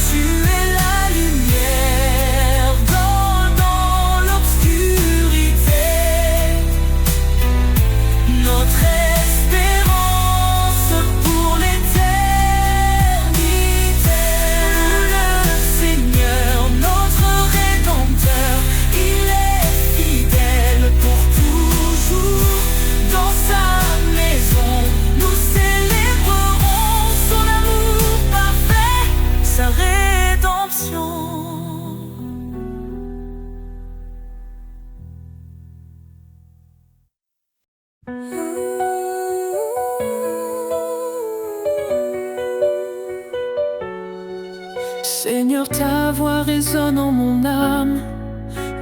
Tu es la lumière dans l'obscurité. Notre espérance pour l'éternité. Le Seigneur, notre Rédempteur, il est fidèle pour toujours. Dans sa maison, nous célébrerons son amour parfait, sa rédemption. Seigneur, ta voix résonne en mon âme,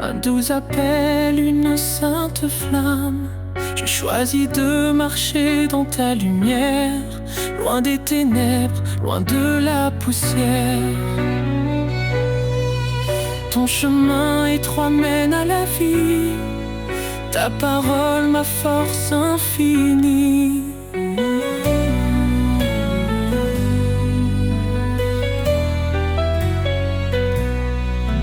un doux appel, une sainte flamme. J'ai choisi de marcher dans ta lumière, loin des ténèbres, loin de la poussière. Ton chemin étroit mène à la vie, ta parole, ma force infinie.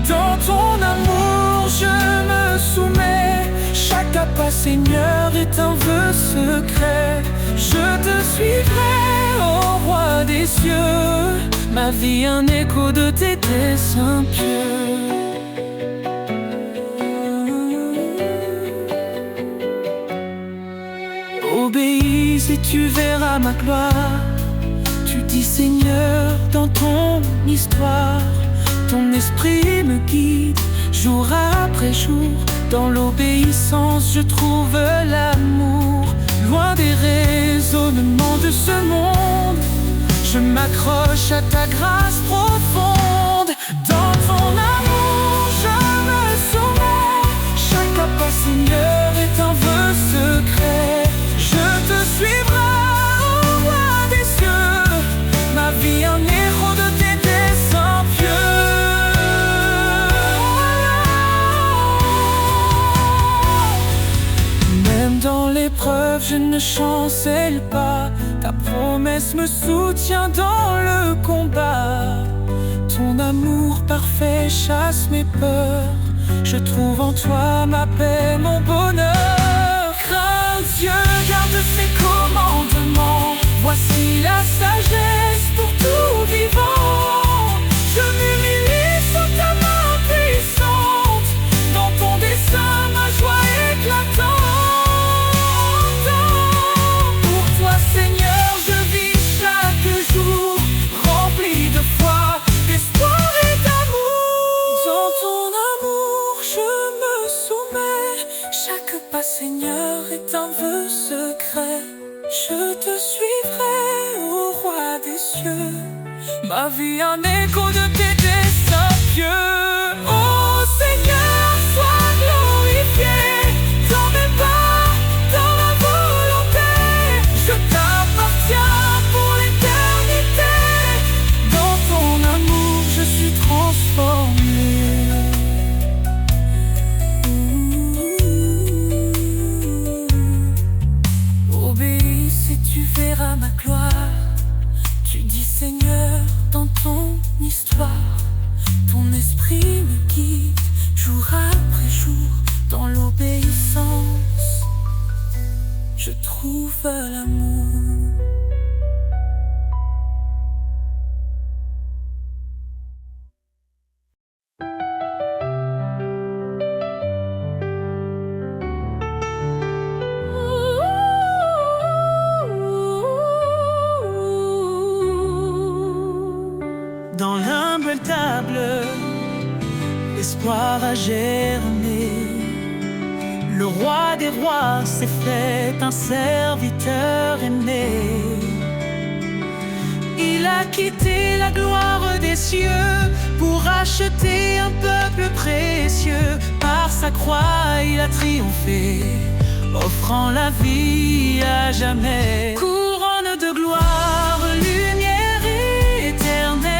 Dans ton amour je me soumets, chaque pas Seigneur est un vœu secret. Je te suivrai, ô roi des cieux, ma vie un écho de tes desseins pieux. Obéis et tu verras ma gloire. Tu dis Seigneur dans ton histoire. Ton esprit me guide jour après jour. Dans l'obéissance je trouve l'amour. Loin des raisonnements de ce monde, je m'accroche à ta grâce profonde. Dans ton amour je me soumets, chaque pas Seigneur est un vœu secret. Je te suivrai, ô roi des cieux, ma vie un héros de tes desseins pieux. Même dans l'épreuve je ne chancelle pas, ta promesse me soutient dans le combat. Ton amour parfait chasse mes peurs, je trouve en toi ma paix, mon bonheur. Crains Dieu, garde ses commandements, voici la sagesse pour tout vivant. Je m'humilie sous ta main puissante, dans ton dessein ma joie éclatante. Pour toi Seigneur je vis chaque jour, rempli de foi, d'espoir et d'amour. Dans ton amour je me soumets, chaque pas Seigneur est un vœu secret. Je te suivrai, ô roi des cieux, ma vie un écho de tes desseins pieux. Ô Seigneur, sois glorifié dans mes pas, dans ma volonté. Je t'appartiens pour l'éternité. Dans ton amour je suis transformé. Obéis et tu verras ma gloire. Tu dis Seigneur dans ton histoire, ton esprit trouve l'amour. Dans l'humble table, l'espoir a germé. Le roi des rois s'est fait un serviteur aimé. Il a quitté la gloire des cieux pour acheter un peuple précieux. Par sa croix, il a triomphé, offrant la vie à jamais. Couronne de gloire, lumière éternelle,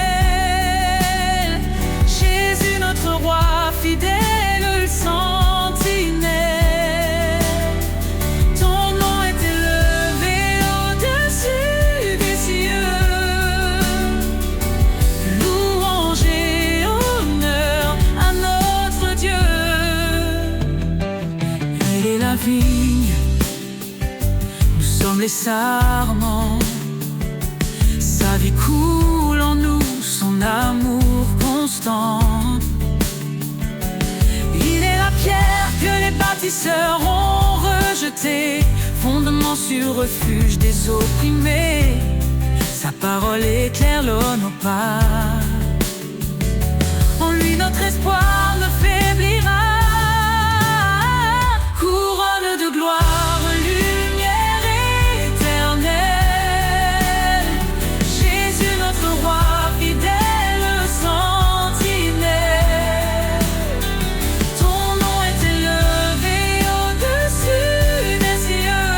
Jésus notre roi fidèle, le sentinelle. Ton nom est élevé au-dessus des cieux. Louange et honneur à notre Dieu. Il est la vigne, nous sommes les sarments. Sa vie coule en nous, son amour constant. Il est la pierre que les bâtisseurs ont rejetée, fondement sur refuge des opprimés. Sa parole éclaire l'eau nos pas. En lui notre espoir ne faiblira. Couronne de gloire, lumière éternelle, Jésus notre roi fidèle, sentinelle. Ton nom est élevé au-dessus des cieux.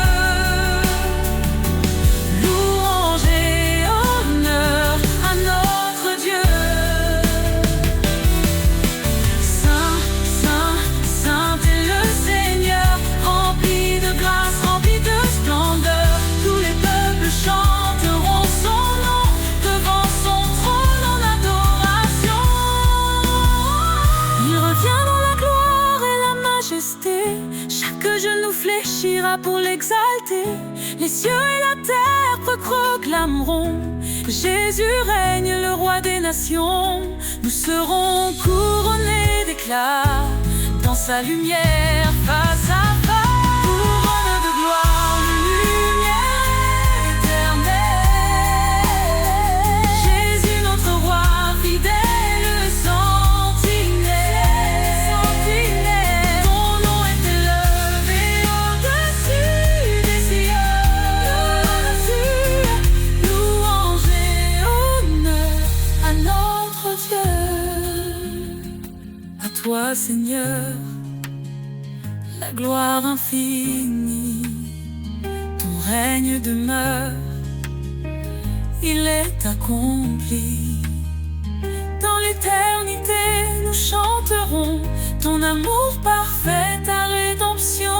Louange et honneur à notre Dieu. Saint, saint, saint est le Seigneur, rempli de grâce, rempli de splendeur. Tous les peuples chanteront son nom devant son trône en adoration. Il revient dans la gloire et la majesté, chaque genou fléchira pour l'exalter. Les cieux et la terre proclameront: Jésus règne, le roi des nations. Nous serons couronnés d'éclat dans sa lumière face à face. Couronne de gloire, lumière éternelle, Jésus notre roi fidèle, sentinelle. Ton nom est élevé au-dessus des cieux. Louange et honneur à notre Dieu. À toi, Seigneur, la gloire infinie. Ton règne demeure, il est accompli. Dans l'éternité, nous chanterons ton amour parfait, ta rédemption.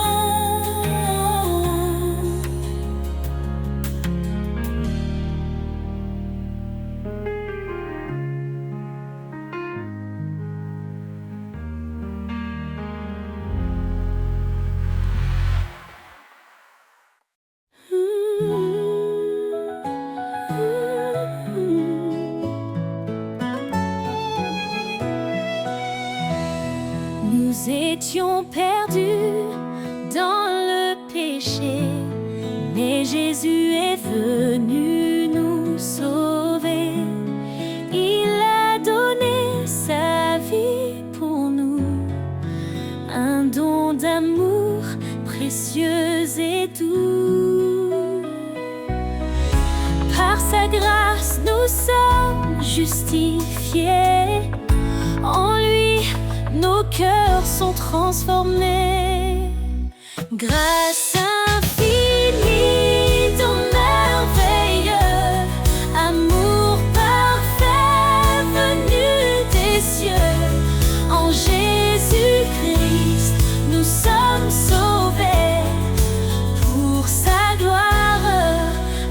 Nous étions perdus dans le péché, mais Jésus est venu nous sauver. Il a donné sa vie pour nous, un don d'amour précieux et doux. Par sa grâce, nous sommes justifiés. En lui, nos cœurs sont transformés. Grâce infinie, ton merveilleux amour parfait venu des cieux. En Jésus-Christ, nous sommes sauvés pour sa gloire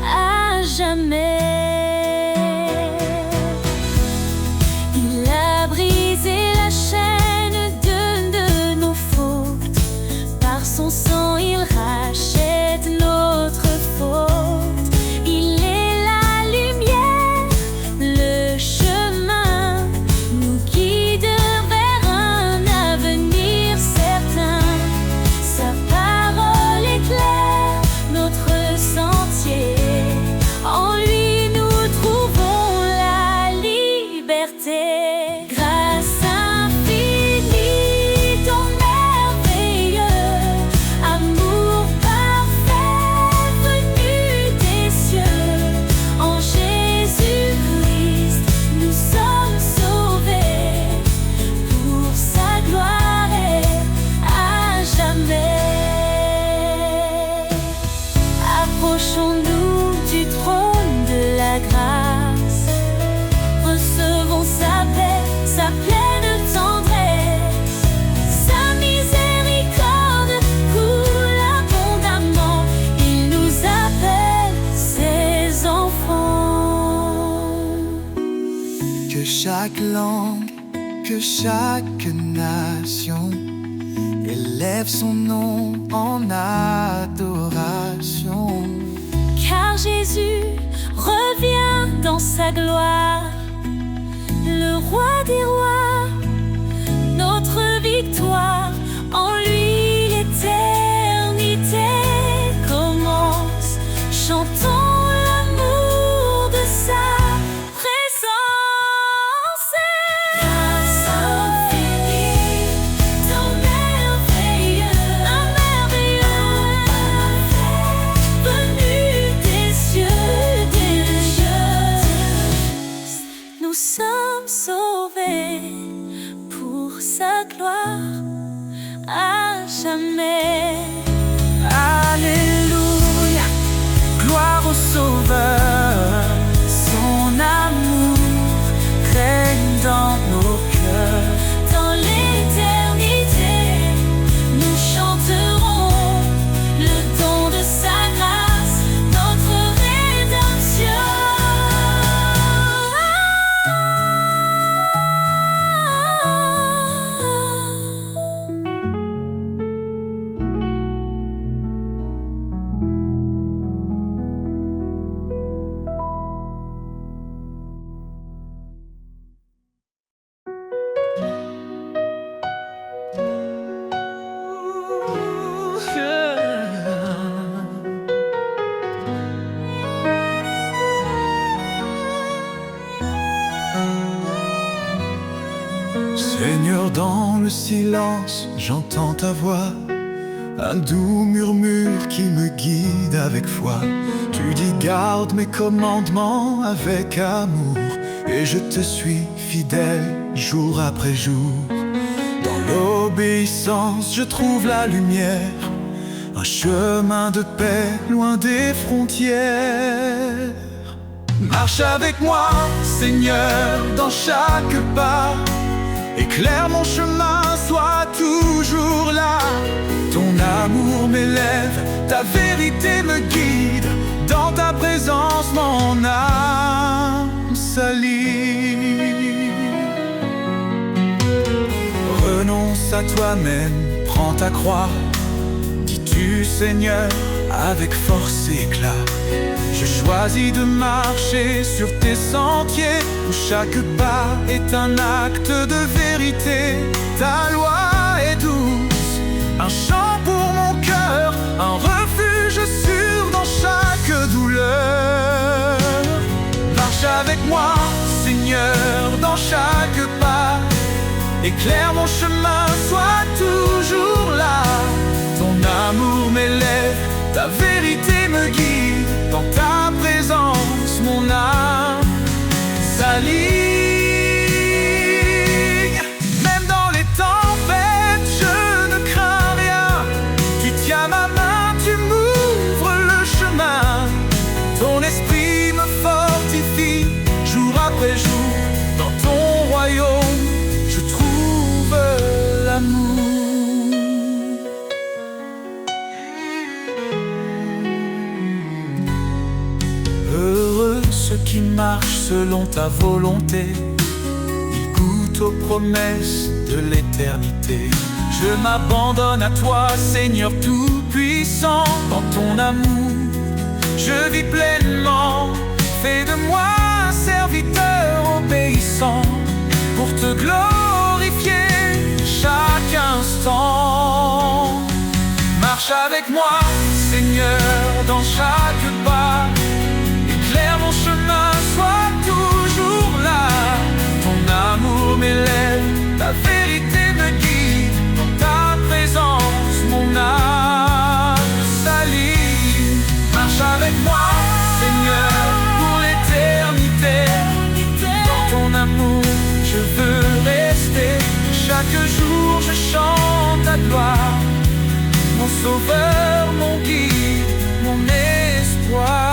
à jamais. Il a brisé la chaîne de nos fautes. Par son sang, il râle. chaque langue, que chaque nation élève son nom en adoration. Car Jésus revient dans sa gloire, le roi des rois, notre victoire. En lui l'éternité commence. Chantons l'amour de sa présence. Grâce infinie, ton merveilleux, un merveilleux, venu des cieux, nous sommes sauvés pour sa gloire à jamais. Alléluia, gloire au Sauveur. Son amour règne dans nos cœurs. Dans l'éternité, nous chanterons le don de sa grâce, notre rédemption. Seigneur, dans le silence, j'entends ta voix, un doux murmure qui me guide avec foi. Tu dis garde mes commandements avec amour, et je te suis fidèle jour après jour. Dans l'obéissance, je trouve la lumière, un chemin de paix loin des frontières. Marche avec moi, Seigneur, dans chaque pas. Éclaire mon chemin, sois toujours là. Ton amour m'élève, ta vérité me guide. Dans ta présence, mon âme s'allie. Renonce à toi-même, prends ta croix. Dis-tu, Seigneur, avec force et éclat. Je choisis de marcher sur tes sentiers, où chaque pas est un acte de vérité. Ta loi est douce, un chant pour mon cœur, un refuge sûr dans chaque douleur. Marche avec moi, Seigneur, dans chaque pas. Éclaire mon chemin, sois toujours là. Ton amour m'élève, ta vérité me guide. Dans ta présence, mon âme s'aligne. Même dans les tempêtes, je ne crains rien. Tu tiens ma main, tu m'ouvres le chemin. Ton esprit me fortifie jour après jour. Dans ton royaume, je trouve l'amour. Heureux ceux qui marchent selon ta volonté, ils goûtent aux promesses de l'éternité. Je m'abandonne à toi, Seigneur Tout-Puissant. Dans ton amour, je vis pleinement. Fais de moi un serviteur obéissant, pour te glorifier chaque instant. Marche avec moi, Seigneur, dans chaque pas. Éclaire mon chemin, sois toujours là. Ton amour m'élève, ta vérité me guide. Dans ta présence, mon âme s'allie. Marche avec moi, Seigneur, pour l'éternité. Dans ton amour, je veux rester. Chaque jour, je chante ta gloire. Mon sauveur, mon guide, mon espoir.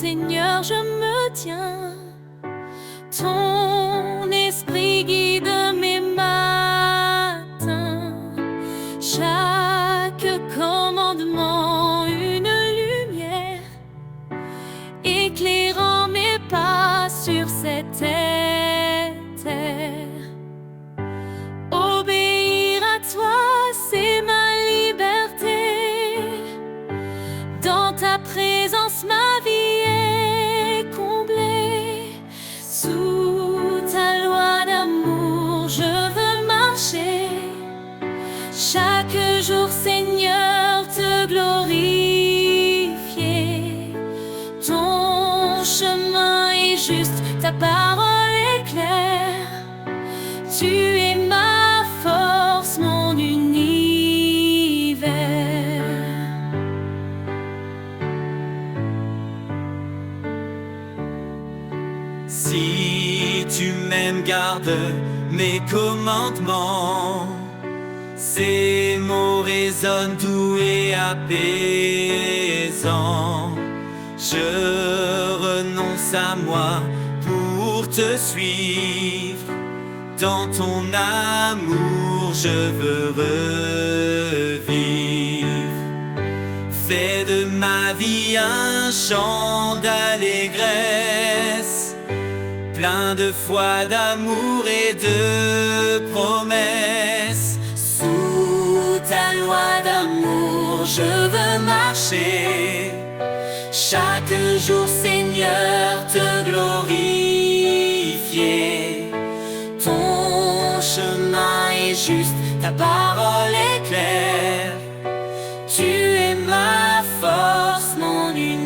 Seigneur, je me tiens. Ton esprit guide mes matins. Chaque commandement, une lumière, éclairant mes pas sur cette terre. Obéir à toi, c'est ma liberté. Dans ta présence, ma vie est comblée. Sous ta loi d'amour, je veux marcher. Chaque jour, Seigneur, te glorifier. Ton chemin est juste, ta parole est claire. Tu es ma force, mon univers. Si tu m'aimes, garde mes commandements. Ces mots résonnent doux et apaisants. Je renonce à moi pour te suivre. Dans ton amour, je veux revivre. Fais de ma vie un chant d'allégresse, plein de foi, d'amour et de promesses. Sous ta loi d'amour, je veux marcher. Chaque jour, Seigneur, te glorifier. Ton chemin est juste, ta parole est claire. Tu es ma force, mon univers.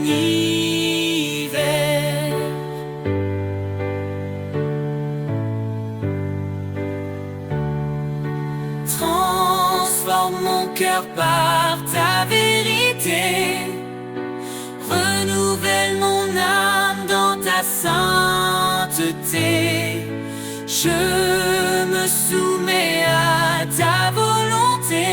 Transforme mon cœur par ta vérité. Renouvelle mon âme dans ta sainteté. Je me soumets à ta volonté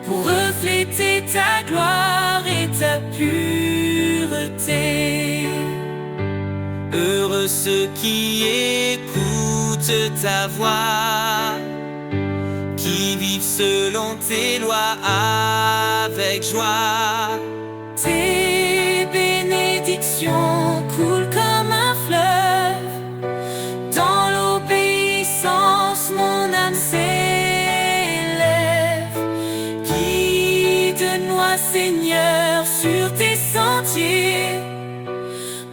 pour refléter ta gloire et ta pureté. Heureux ceux qui écoutent ta voix, qui vivent selon tes lois avec joie. Tes bénédictions coulent comme un fleuve. Dans l'obéissance, mon âme s'élève. Guide-moi, Seigneur, sur tes sentiers,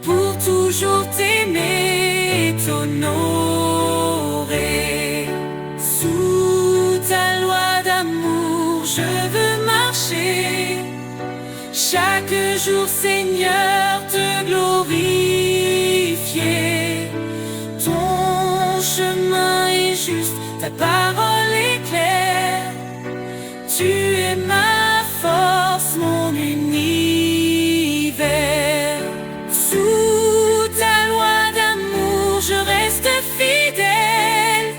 pour toujours t'aimer et t'honorer. Sous ta loi d'amour, je veux marcher. Chaque jour, Seigneur, te glorifier. Ton chemin est juste, ta parole est claire. Tu es ma force, mon univers. Sous ta loi d'amour, je reste fidèle.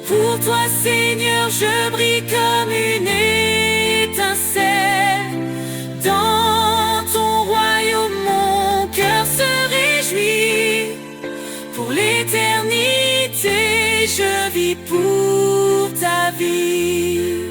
Pour toi, Seigneur, je brille comme une étincelle. Dans ton royaume, mon cœur se réjouit. Pour l'éternité, je vis pour ta vie.